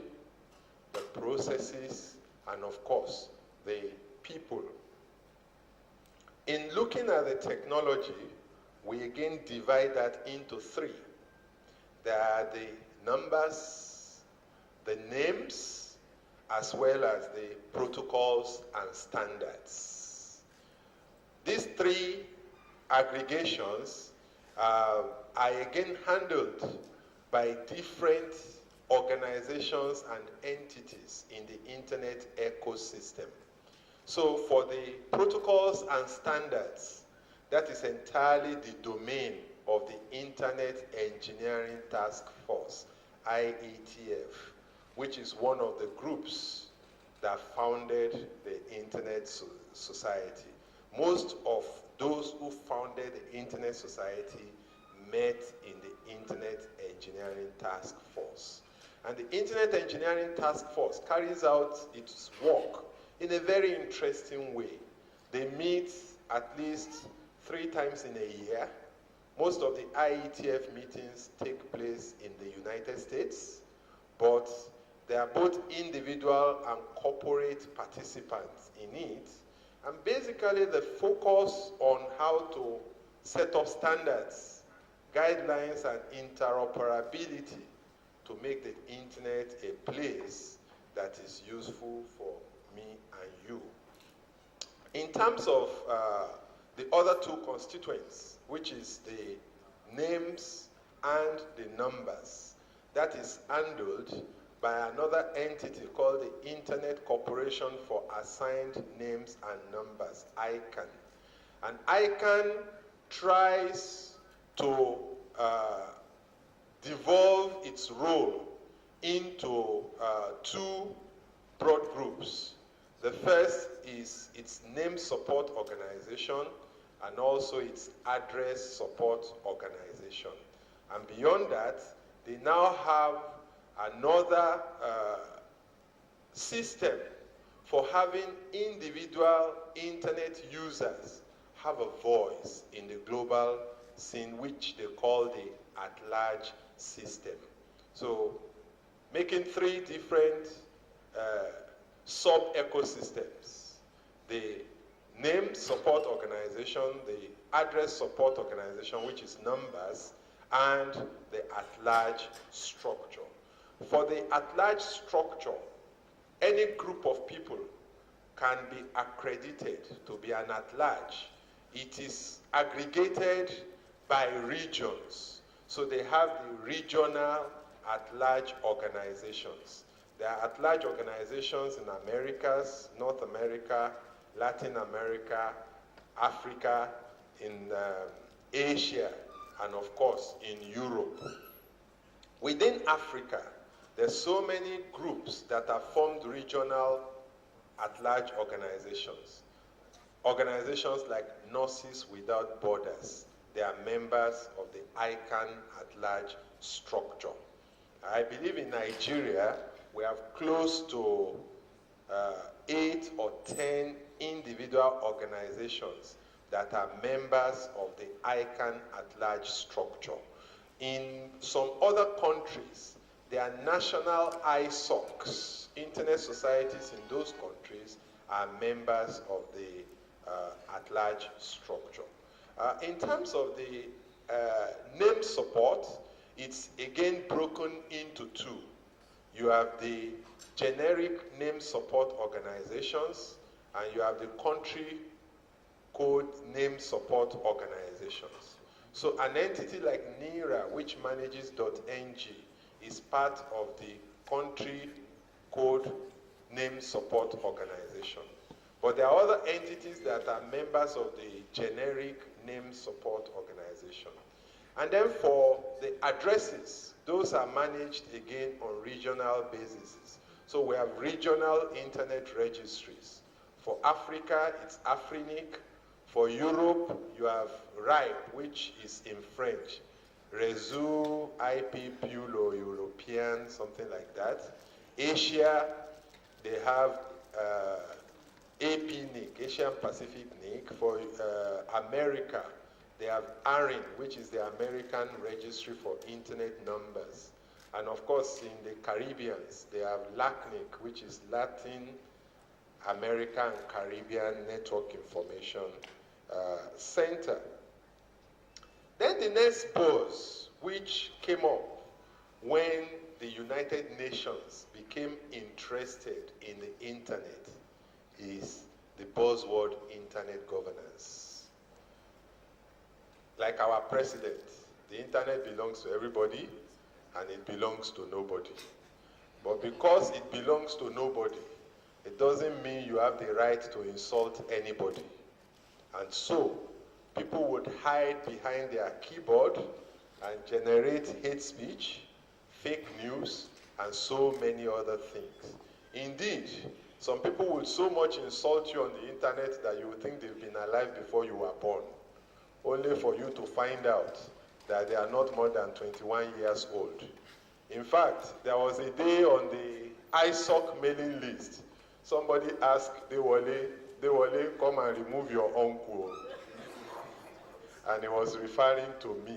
[SPEAKER 6] the processes, and of course, the people. In looking at the technology, we again divide that into three. There are the numbers, the names, as well as the protocols and standards. These three aggregations are again handled by different organizations and entities in the internet ecosystem. So for the protocols and standards, that is entirely the domain of the Internet Engineering Task Force, IETF, which is one of the groups that founded the Internet Society. Most of those who founded the Internet Society met in the Internet Engineering Task Force. And the Internet Engineering Task Force carries out its work in a very interesting way. They meet at least 3 times in a year. Most of the IETF meetings take place in the United States, but there are both individual and corporate participants in it. And basically the focus on how to set up standards, guidelines, and interoperability to make the internet a place that is useful for me and you. In terms of the other two constituents, which is the names and the numbers, that is handled by another entity called the Internet Corporation for Assigned Names and Numbers, ICANN. And ICANN tries to devolve its role into 2 broad groups. The first is its name support organization and also its address support organization. And beyond that, they now have another system for having individual internet users have a voice in the global scene, which they call the at-large system. So making 3 different sub-ecosystems: the name support organization, the address support organization, which is numbers, and the at-large structure. For the at-large structure, any group of people can be accredited to be an at-large. It is aggregated by regions. So they have the regional at-large organizations. There are at-large organizations in Americas, North America, Latin America, Africa, in Asia, and of course in Europe. Within Africa, there's so many groups that have formed regional at-large organizations. Organizations like Nurses Without Borders, they are members of the ICANN at-large structure. I believe in Nigeria, we have close to 8 or 10 individual organizations that are members of the ICANN at-large structure. In some other countries, there are national ISOCs, internet societies in those countries are members of the at-large structure. In terms of the name support, it's again broken into 2. You have the generic name support organizations, and you have the country code name support organizations. So an entity like NIRA, which manages .ng, is part of the country code name support organization. But there are other entities that are members of the generic name support organization. And then for the addresses, those are managed again on regional basis. So we have regional internet registries. For Africa, it's Afrinic. For Europe, you have RIPE, which is in French. Réseau IP Pulo European, something like that. Asia, they have APNIC, Asian Pacific NIC. For America, they have ARIN, which is the American Registry for Internet Numbers. And of course, in the Caribbeans, they have LACNIC, which is Latin American Caribbean Network Information Center. Then the next buzz, which came up when the United Nations became interested in the internet, is the buzzword internet governance. Like our president, the internet belongs to everybody and it belongs to nobody. But because it belongs to nobody, it doesn't mean you have the right to insult anybody. And so, people would hide behind their keyboard and generate hate speech, fake news, and so many other things. Indeed, some people would so much insult you on the internet that you would think they've been alive before you were born, only for you to find out that they are not more than 21 years old. In fact, there was a day on the ISOC mailing list, somebody asked Dewale, come and remove your uncle. And he was referring to me.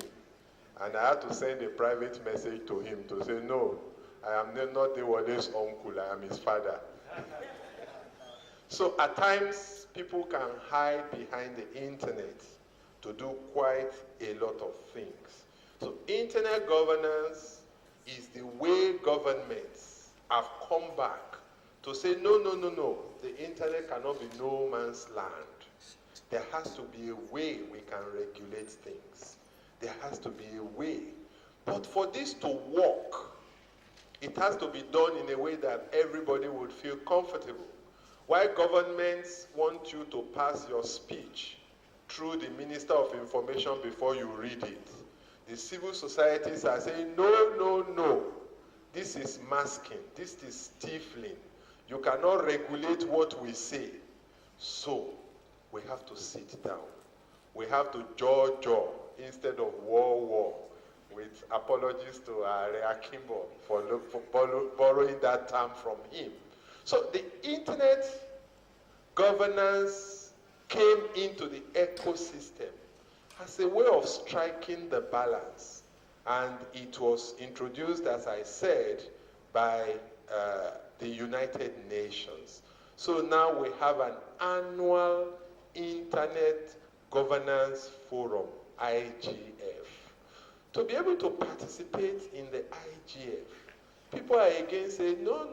[SPEAKER 6] And I had to send a private message to him to say, no, I am not Dewale's uncle, I am his father. So at times, people can hide behind the internet to do quite a lot of things. So internet governance is the way governments have come back to say, no, the internet cannot be no man's land. There has to be a way we can regulate things. There has to be a way. But for this to work, it has to be done in a way that everybody would feel comfortable. Why governments want you to pass your speech through the Minister of Information before you read it, the civil societies are saying, no, this is masking, this is stifling. You cannot regulate what we say. So, we have to sit down. We have to jaw instead of war, with apologies to Ari Akimbo for borrowing that term from him. So the internet governance came into the ecosystem as a way of striking the balance. And it was introduced, as I said, by the United Nations. So now we have an annual Internet Governance Forum, IGF. To be able to participate in the IGF, people are again saying, no.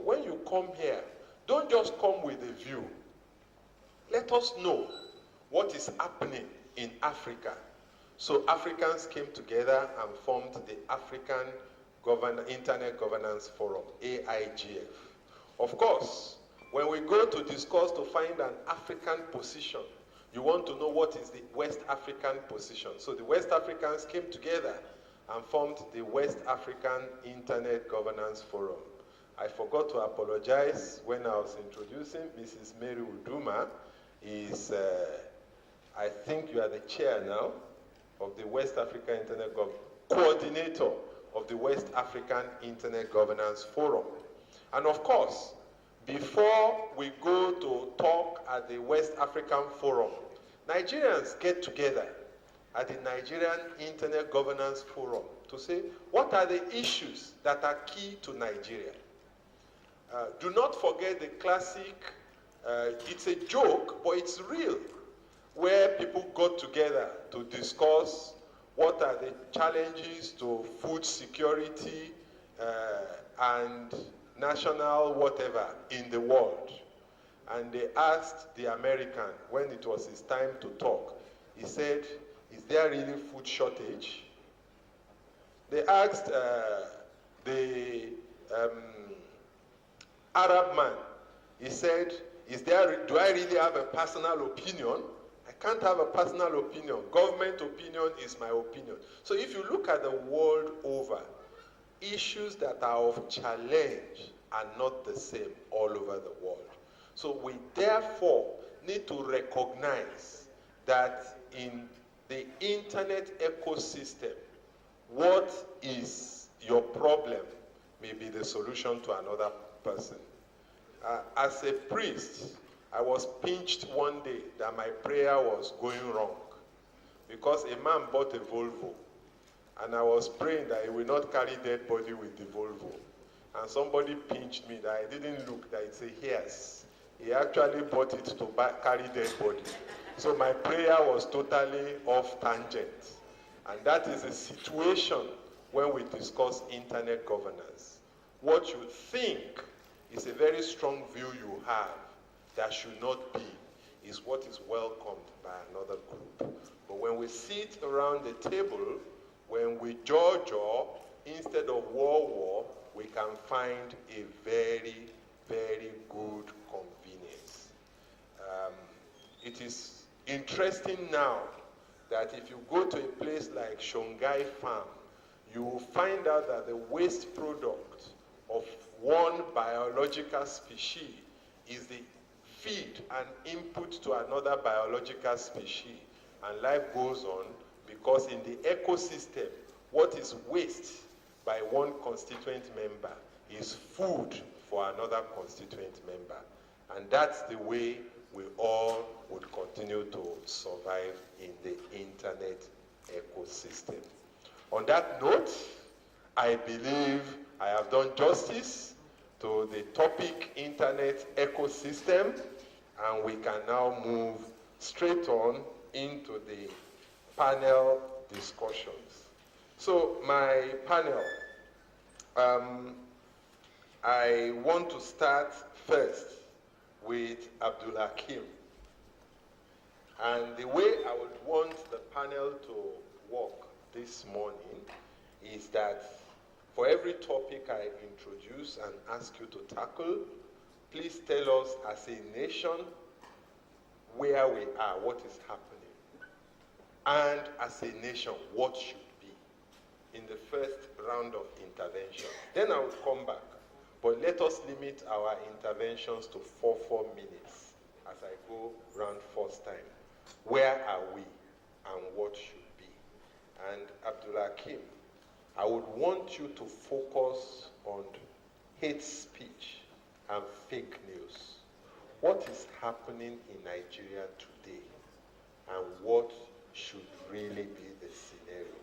[SPEAKER 6] When you come here, don't just come with a view. Let us know what is happening in Africa. So Africans came together and formed the African Internet Governance Forum, AIGF. Of course, when we go to discuss to find an African position, you want to know what is the West African position. So the West Africans came together and formed the West African Internet Governance Forum. I forgot to apologize when I was introducing Mrs. Mary Uduma. I think you are the chair now of the West African Internet coordinator of the West African Internet Governance Forum. And of course, before we go to talk at the West African Forum, Nigerians get together at the Nigerian Internet Governance Forum to say, what are the issues that are key to Nigeria? Do not forget the classic, it's a joke, but it's real, where people got together to discuss what are the challenges to food security and national whatever in the world. And they asked the American, when it was his time to talk, he said, is there really food shortage? They asked the Arab man, he said, do I really have a personal opinion? I can't have a personal opinion. Government opinion is my opinion. So if you look at the world over, issues that are of challenge are not the same all over the world. So we therefore need to recognize that in the internet ecosystem, what is your problem may be the solution to another person. As a priest, I was pinched one day that my prayer was going wrong because a man bought a Volvo, and I was praying that he will not carry dead body with the Volvo. And somebody pinched me that I didn't look, that it's a hearse. He actually bought it to carry dead body. So my prayer was totally off tangent. And that is a situation when we discuss internet governance. What you think is a very strong view you have that should not be, is what is welcomed by another group. But when we sit around the table, when we judge, instead of war, we can find a very, very good convenience. It is interesting now that if you go to a place like Shongai Farm, you will find out that the waste product of one biological species is the feed and input to another biological species. And life goes on because in the ecosystem, what is waste by one constituent member is food for another constituent member. And that's the way we all would continue to survive in the internet ecosystem. On that note, I believe I have done justice to the topic internet ecosystem, and we can now move straight on into the panel discussions. So my panel, I want to start first with Abdul Hakim. And the way I would want the panel to work this morning is that for every topic I introduce and ask you to tackle, please tell us as a nation where we are, what is happening, and as a nation, what should be in the first round of intervention. Then I will come back, but let us limit our interventions to 4 minutes as I go round first time. Where are we and what should be? And Abdul Hakim, I would want you to focus on hate speech and fake news. What is happening in Nigeria today and what should really be the scenario?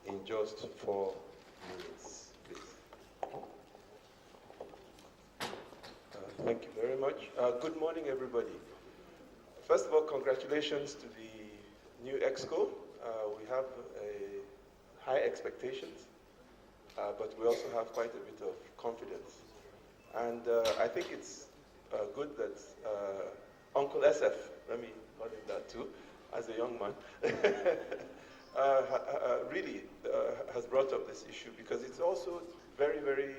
[SPEAKER 6] In just 4 minutes, please.
[SPEAKER 8] Thank you very much. Good morning, everybody. First of all, congratulations to the new EXCO. We have high expectations, but we also have quite a bit of confidence. And I think it's good that Uncle SF, let me call him that too, as a young man, really has brought up this issue, because it's also very, very,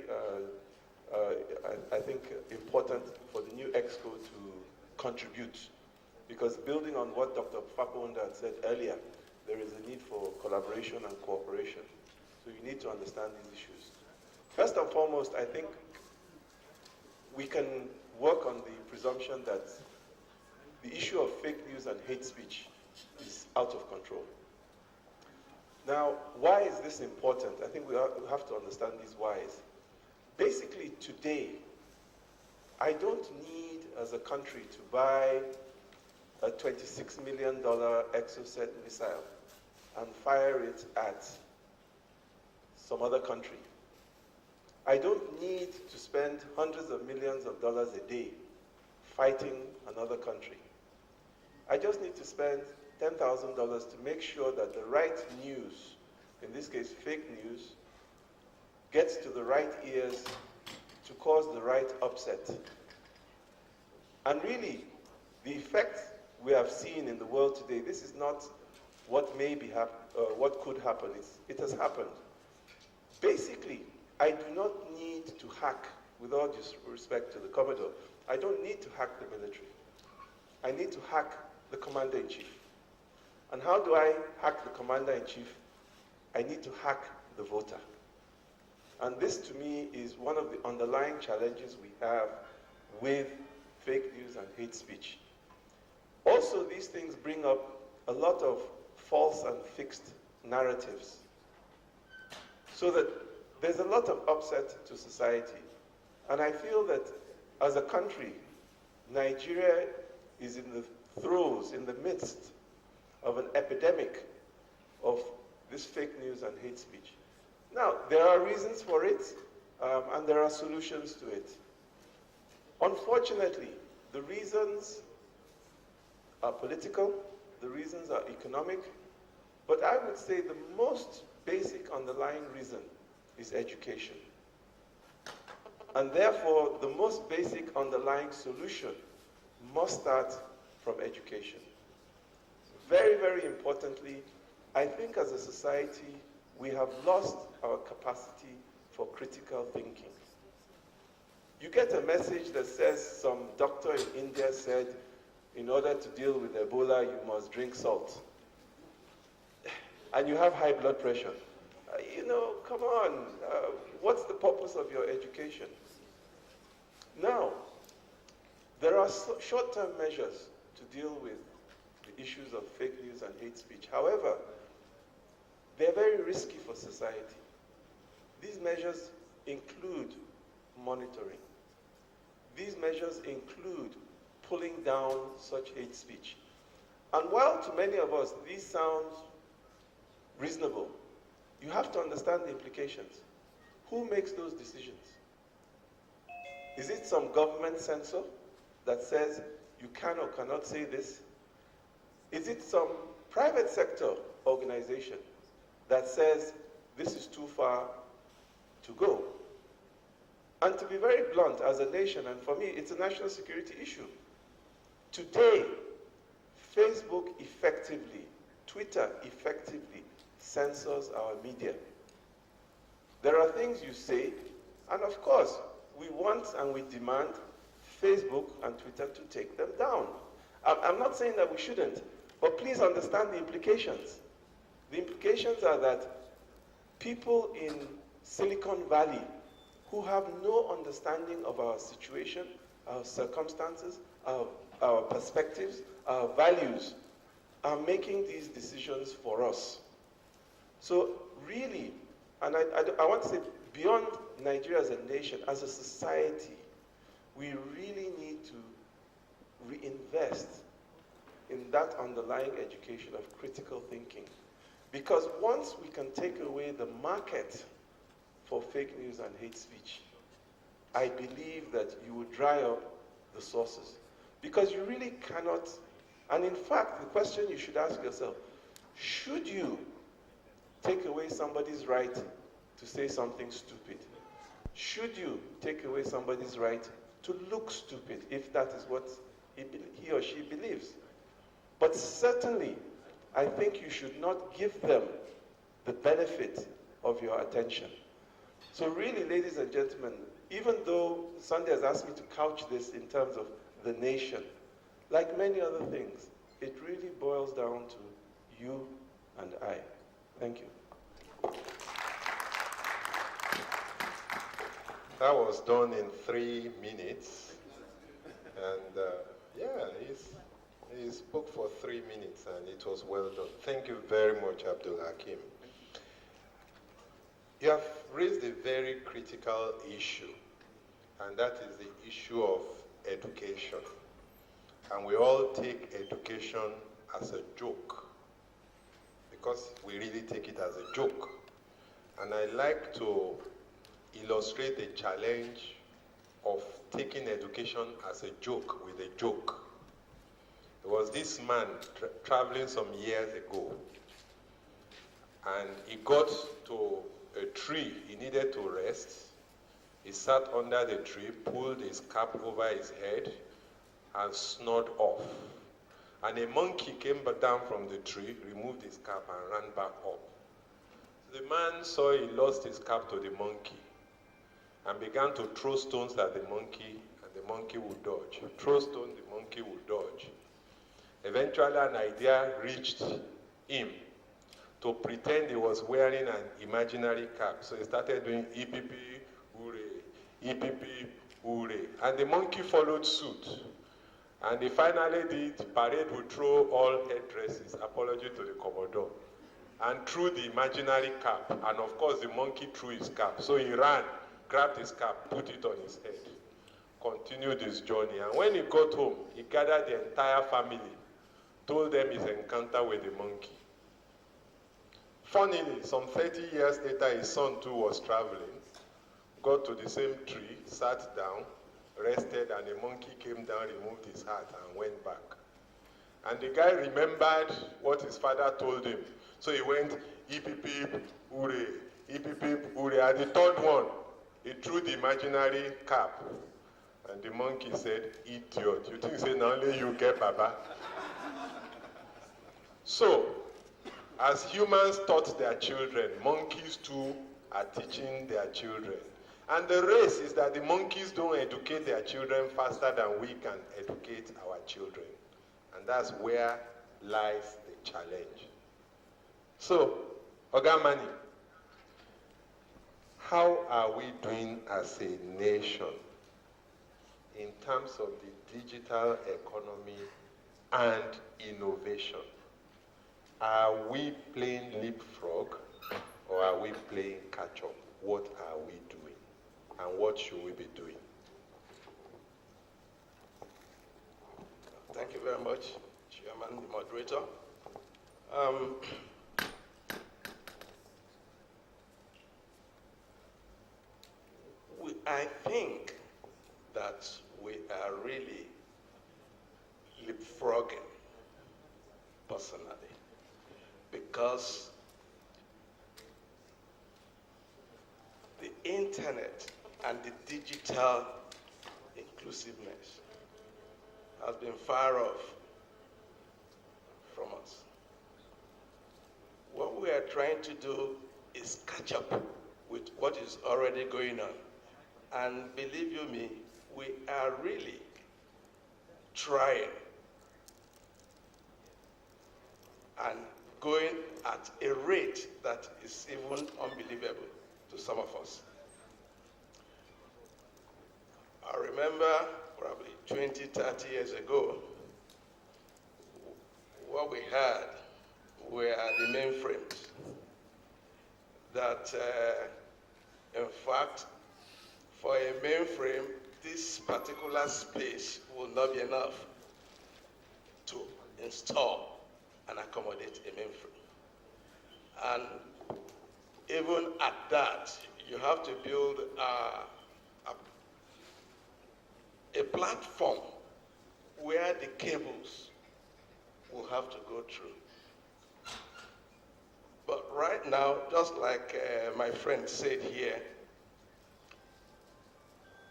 [SPEAKER 8] I think, important for the new EXCO to contribute. Because building on what Dr. Faponda had said earlier, there is a need for collaboration and cooperation. So you need to understand these issues. First and foremost, I think we can work on the presumption that the issue of fake news and hate speech is out of control. Now, why is this important? I think we have to understand these whys. Basically, today, I don't need, as a country, to buy a $26 million Exocet missile and fire it at some other country. I don't need to spend hundreds of millions of dollars a day fighting another country. I just need to spend $10,000 to make sure that the right news, in this case fake news, gets to the right ears to cause the right upset. And really, the effect we have seen in the world today, this is not what what could happen. It has happened. Basically, I do not need to hack, with all due respect to the Commodore, I don't need to hack the military. I need to hack the Commander-in-Chief. And how do I hack the Commander-in-Chief? I need to hack the voter. And this, to me, is one of the underlying challenges we have with fake news and hate speech. Also, these things bring up a lot of false and fixed narratives, so that there's a lot of upset to society. And I feel that as a country, Nigeria is in the throes, in the midst of an epidemic of this fake news and hate speech. Now, there are reasons for it, and there are solutions to it. Unfortunately, the reasons are political, the reasons are economic, but I would say the most basic underlying reason is education. And therefore, the most basic underlying solution must start from education. Very, very importantly, I think as a society, we have lost our capacity for critical thinking. You get a message that says some doctor in India said, in order to deal with Ebola, you must drink salt. And you have high blood pressure. Come on, what's the purpose of your education? Now, there are short-term measures to deal with the issues of fake news and hate speech. However, they're very risky for society. These measures include monitoring. These measures include pulling down such hate speech. And while to many of us these sound reasonable, you have to understand the implications. Who makes those decisions? Is it some government censor that says you can or cannot say this? Is it some private sector organization that says this is too far to go? And to be very blunt, as a nation, and for me, it's a national security issue. Today, Facebook effectively, Twitter effectively censors our media. There are things you say, and of course, we want and we demand Facebook and Twitter to take them down. I'm not saying that we shouldn't, but please understand the implications. The implications are that people in Silicon Valley who have no understanding of our situation, our circumstances, our perspectives, our values, are making these decisions for us. So really, and I want to say beyond Nigeria as a nation, as a society, we really need to reinvest in that underlying education of critical thinking. Because once we can take away the market for fake news and hate speech, I believe that you would dry up the sources. Because you really cannot, and in fact, the question you should ask yourself, should you take away somebody's right to say something stupid? Should you take away somebody's right to look stupid, if that is what he or she believes? But certainly, I think you should not give them the benefit of your attention. So really, ladies and gentlemen, even though Sunday has asked me to couch this in terms of the nation, like many other things, it really boils down to you and I. Thank you.
[SPEAKER 6] That was done in 3 minutes. And yeah, he spoke for 3 minutes and it was well done. Thank you very much, Abdul Hakim. You have raised a very critical issue, and that is the issue of education. And we all take education as a joke, because we really take it as a joke. And I like to illustrate the challenge of taking education as a joke with a joke. There was this man traveling some years ago, and he got to a tree. He needed to rest. He sat under the tree, pulled his cap over his head, and snored off. And a monkey came down from the tree, removed his cap, and ran back up. The man saw he lost his cap to the monkey and began to throw stones at the monkey, and the monkey would dodge. Throw stone, the monkey would dodge. Eventually, an idea reached him to pretend he was wearing an imaginary cap. So he started doing EPP, hooray, EPP, hooray. And the monkey followed suit. And he finally did parade would throw all headdresses, apology to the Commodore, and threw the imaginary cap. And of course, the monkey threw his cap. So he ran, grabbed his cap, put it on his head. continued his journey. And when he got home, he gathered the entire family, told them his encounter with the monkey. Funnily, some 30 years later, his son too was traveling, got to the same tree, sat down, rested, and the monkey came down, removed his hat, and went back. And the guy remembered what his father told him. So he went, hip, hip, hip, hooray, hip, hip, hip, hooray. At the third one, he threw the imaginary cap. And the monkey said, idiot, you think say now only you get Baba? So, as humans taught their children, monkeys too are teaching their children. And the race is that the monkeys don't educate their children faster than we can educate our children. And that's where lies the challenge. So, Ogamani, how are we doing as a nation in terms of the digital economy and innovation? Are we playing leapfrog or are we playing catch-up? What are we doing and what should we be doing?
[SPEAKER 2] Thank you very much, Chairman, the moderator. I think that we are really leapfrogging, personally, because the internet and the digital inclusiveness has been far off from us. What we are trying to do is catch up with what is already going on. And believe you me, we are really trying and going at a rate that is even unbelievable to some of us. I remember probably 20, 30 years ago, what we had were the mainframes that, in fact, for a mainframe, this particular space will not be enough to install and accommodate a mainframe. And even at that, you have to build a platform where the cables will have to go through. But right now, just like my friend said here,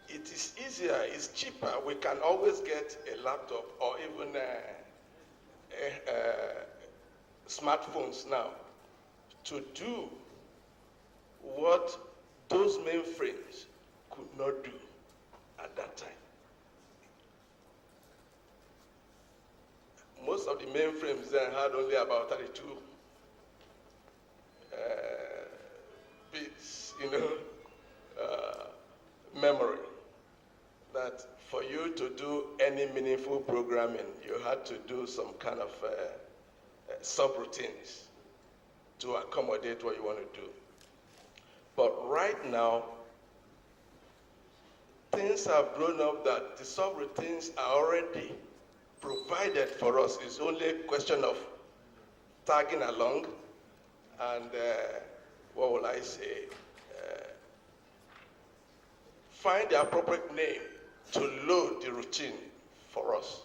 [SPEAKER 2] it is easier, it's cheaper. We can always get a laptop or even smartphones now to do what those mainframes could not do at that time. Most of the mainframes then had only about 32 bits, memory. That for you to do any meaningful programming, you had to do some kind of subroutines to accommodate what you want to do. But right now, things have grown up that the subroutines are already provided for us. It's only a question of tagging along and, what will I say, find the appropriate name to load the routine for us.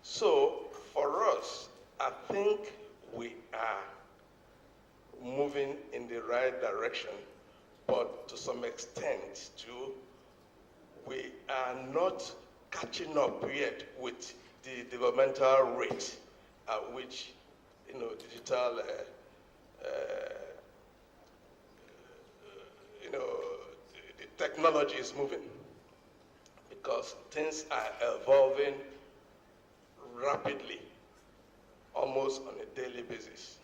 [SPEAKER 2] So for us, I think we are moving in the right direction, but to some extent too, we are not catching up yet with the developmental rate at which digital the technology is moving, because things are evolving rapidly, almost on a daily basis.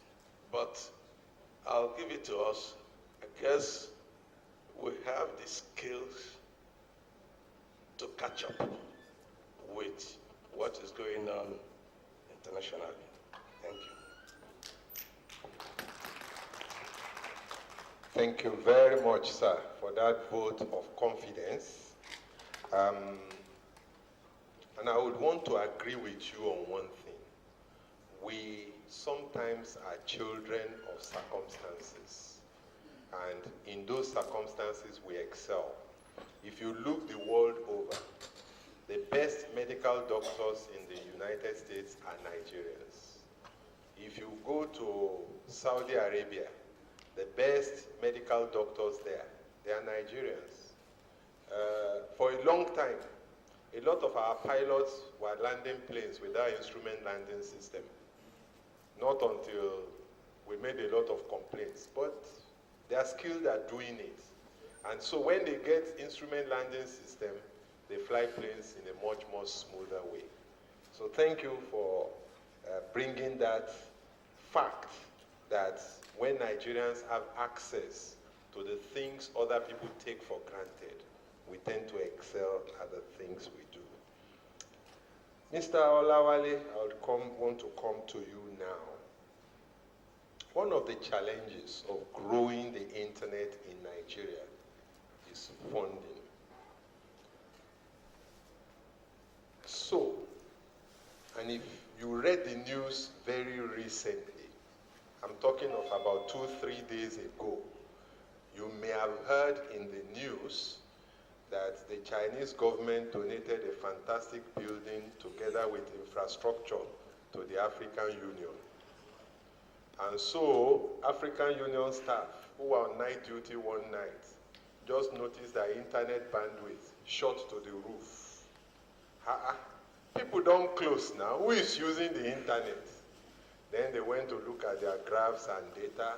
[SPEAKER 2] But I'll give it to us. I guess we have the skills to catch up with what is going on internationally. Thank you.
[SPEAKER 6] Thank you very much, sir, for that vote of confidence. And I would want to agree with you on one thing. We sometimes are children of circumstances, and in those circumstances we excel. If you look the world over, the best medical doctors in the United States are Nigerians. If you go to Saudi Arabia, the best medical doctors there, they are Nigerians. For a long time, a lot of our pilots were landing planes without instrument landing system. Not until we made a lot of complaints, but they are skilled at doing it. And so when they get instrument landing system, they fly planes in a much more smoother way. So thank you for bringing that fact that when Nigerians have access to the things other people take for granted, we tend to excel at the things we do. Mr. Olawale, I would want to come to you now. One of the challenges of growing the internet in Nigeria is funding. So, and if you read the news very recently, I'm talking of about 2-3 days ago, you may have heard in the news that the Chinese government donated a fantastic building together with infrastructure to the African Union. And so, African Union staff who were on night duty one night just noticed that internet bandwidth shot to the roof. People don't close now. Who is using the internet? Then they went to look at their graphs and data,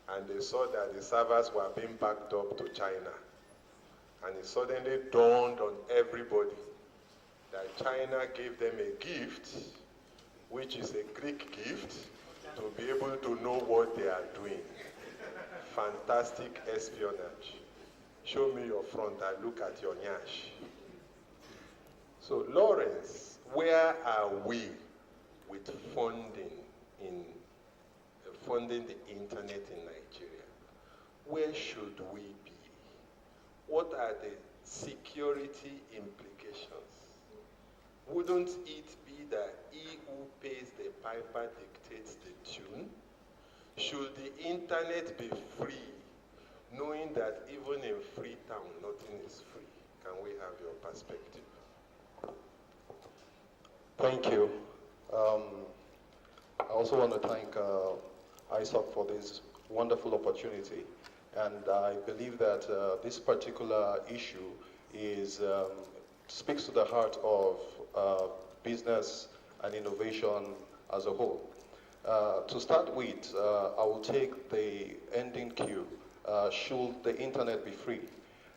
[SPEAKER 6] and they saw that the servers were being backed up to China. And it suddenly dawned on everybody that China gave them a gift, which is a Greek gift, to be able to know what they are doing. Fantastic espionage. Show me your front, I look at your nyash. So Lawrence, where are we with funding the internet in Nigeria? Where should we be? What are the security implications? Wouldn't it be that he who pays the piper dictates the tune? Should the internet be free, knowing that even in Freetown, nothing is free? Can we have your perspective?
[SPEAKER 9] Thank you. I also want to thank ISOC for this wonderful opportunity. And I believe that this particular issue speaks to the heart of business and innovation as a whole. To start with, I will take the ending cue, should the internet be free?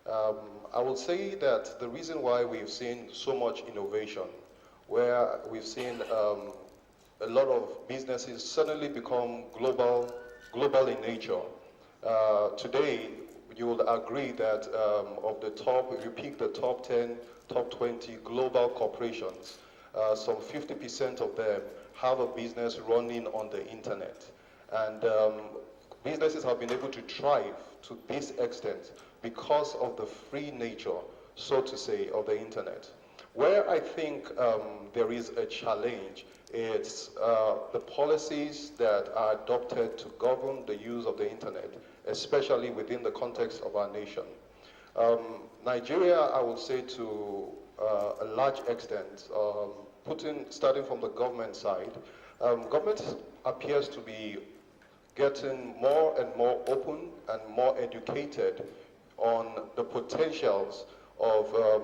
[SPEAKER 9] I will say that the reason why we've seen so much innovation, where we've seen a lot of businesses suddenly become global in nature. Today, you will agree that of the top, if you pick the top 10, top 20 global corporations, some 50% of them have a business running on the internet. And businesses have been able to thrive to this extent because of the free nature, so to say, of the internet. Where I think there is a challenge, it's the policies that are adopted to govern the use of the internet, especially within the context of our nation. Nigeria, I would say to a large extent, starting from the government side, government appears to be getting more and more open and more educated on the potentials of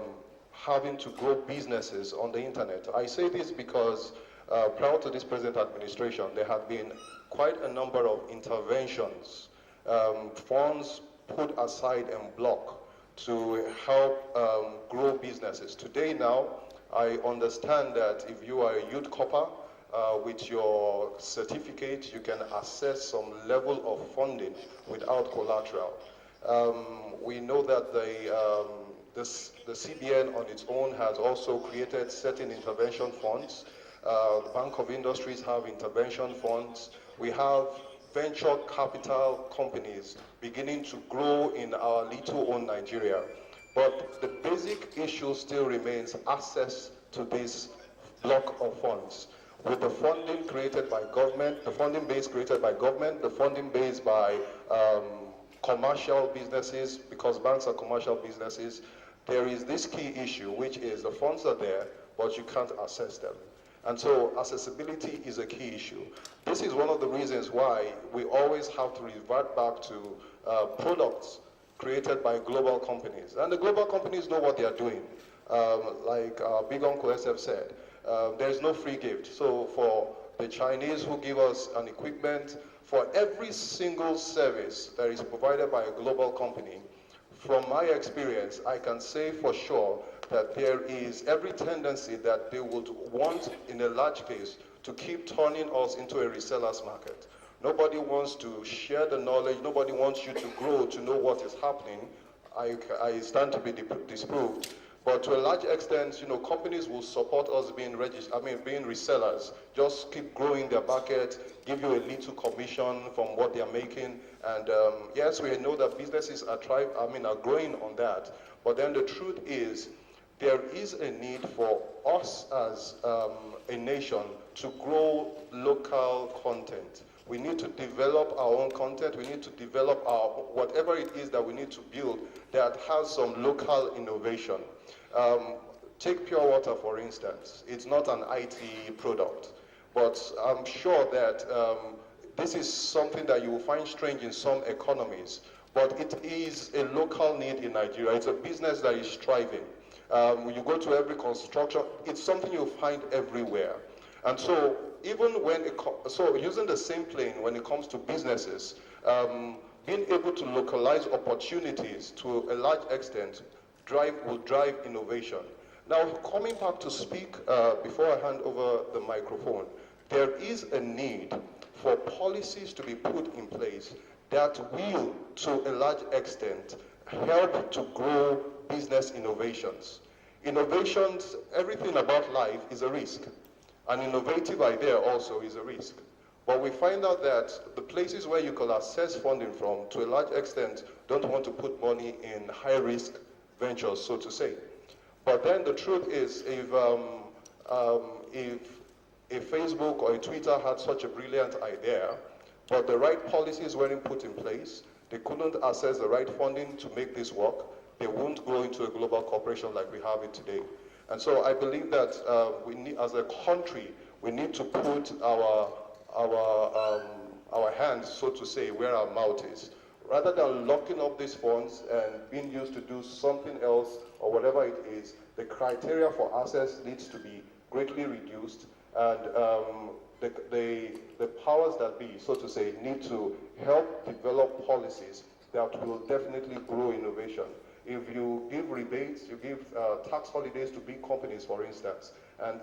[SPEAKER 9] having to grow businesses on the internet. I say this because prior to this present administration, there have been quite a number of interventions, funds put aside and blocked to help grow businesses. Today now, I understand that if you are a youth corper, with your certificate, you can access some level of funding without collateral. We know that the CBN on its own has also created certain intervention funds. The Bank of Industries have intervention funds. We have venture capital companies beginning to grow in our little own Nigeria. But the basic issue still remains access to this block of funds. With the funding created by government, the funding base created by government, the funding base by commercial businesses, because banks are commercial businesses, there is this key issue, which is the funds are there, but you can't access them. And so accessibility is a key issue. This is one of the reasons why we always have to revert back to products created by global companies. And the global companies know what they are doing. Like Big Uncle SF said, there is no free gift. So for the Chinese who give us an equipment, for every single service that is provided by a global company, from my experience, I can say for sure that there is every tendency that they would want, in a large case, to keep turning us into a reseller's market. Nobody wants to share the knowledge. Nobody wants you to grow, to know what is happening. I stand to be disproved. But to a large extent, you know, companies will support us being being resellers. Just keep growing their bucket, give you a little commission from what they are making. And yes, we know that businesses are growing on that. But then the truth is, there is a need for us as a nation to grow local content. We need to develop our own content. We need to develop our whatever it is that we need to build that has some local innovation. Take pure water, for instance. It's not an IT product, but I'm sure that this is something that you will find strange in some economies, but it is a local need in Nigeria. It's a business that is thriving. When you go to every construction, it's something you'll find everywhere. And so even when using the same plane when it comes to businesses, being able to localize opportunities to a large extent will drive innovation. Now, coming back to speak, before I hand over the microphone, there is a need for policies to be put in place that will, to a large extent, help to grow business innovations. Innovations, everything about life is a risk. An innovative idea also is a risk. But we find out that the places where you can access funding from, to a large extent, don't want to put money in high-risk ventures, so to say. But then the truth is, if a Facebook or a Twitter had such a brilliant idea, but the right policies weren't put in place, they couldn't access the right funding to make this work, they won't grow into a global corporation like we have it today. And so I believe that we need, as a country, we need to put our hands, so to say, where our mouth is. Rather than locking up these funds and being used to do something else or whatever it is, the criteria for access needs to be greatly reduced, and the powers that be, so to say, need to help develop policies that will definitely grow innovation. If you give rebates, you give tax holidays to big companies, for instance, and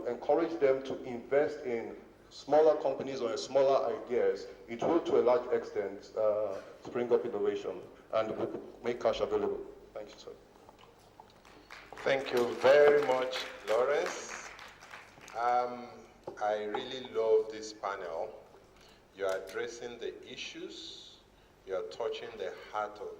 [SPEAKER 9] encourage them to invest in smaller companies or smaller ideas, it will, to a large extent, spring up innovation and make cash available. Thank you, sir.
[SPEAKER 6] Thank you very much, Lawrence. I really love this panel. You are addressing the issues. You are touching the heart of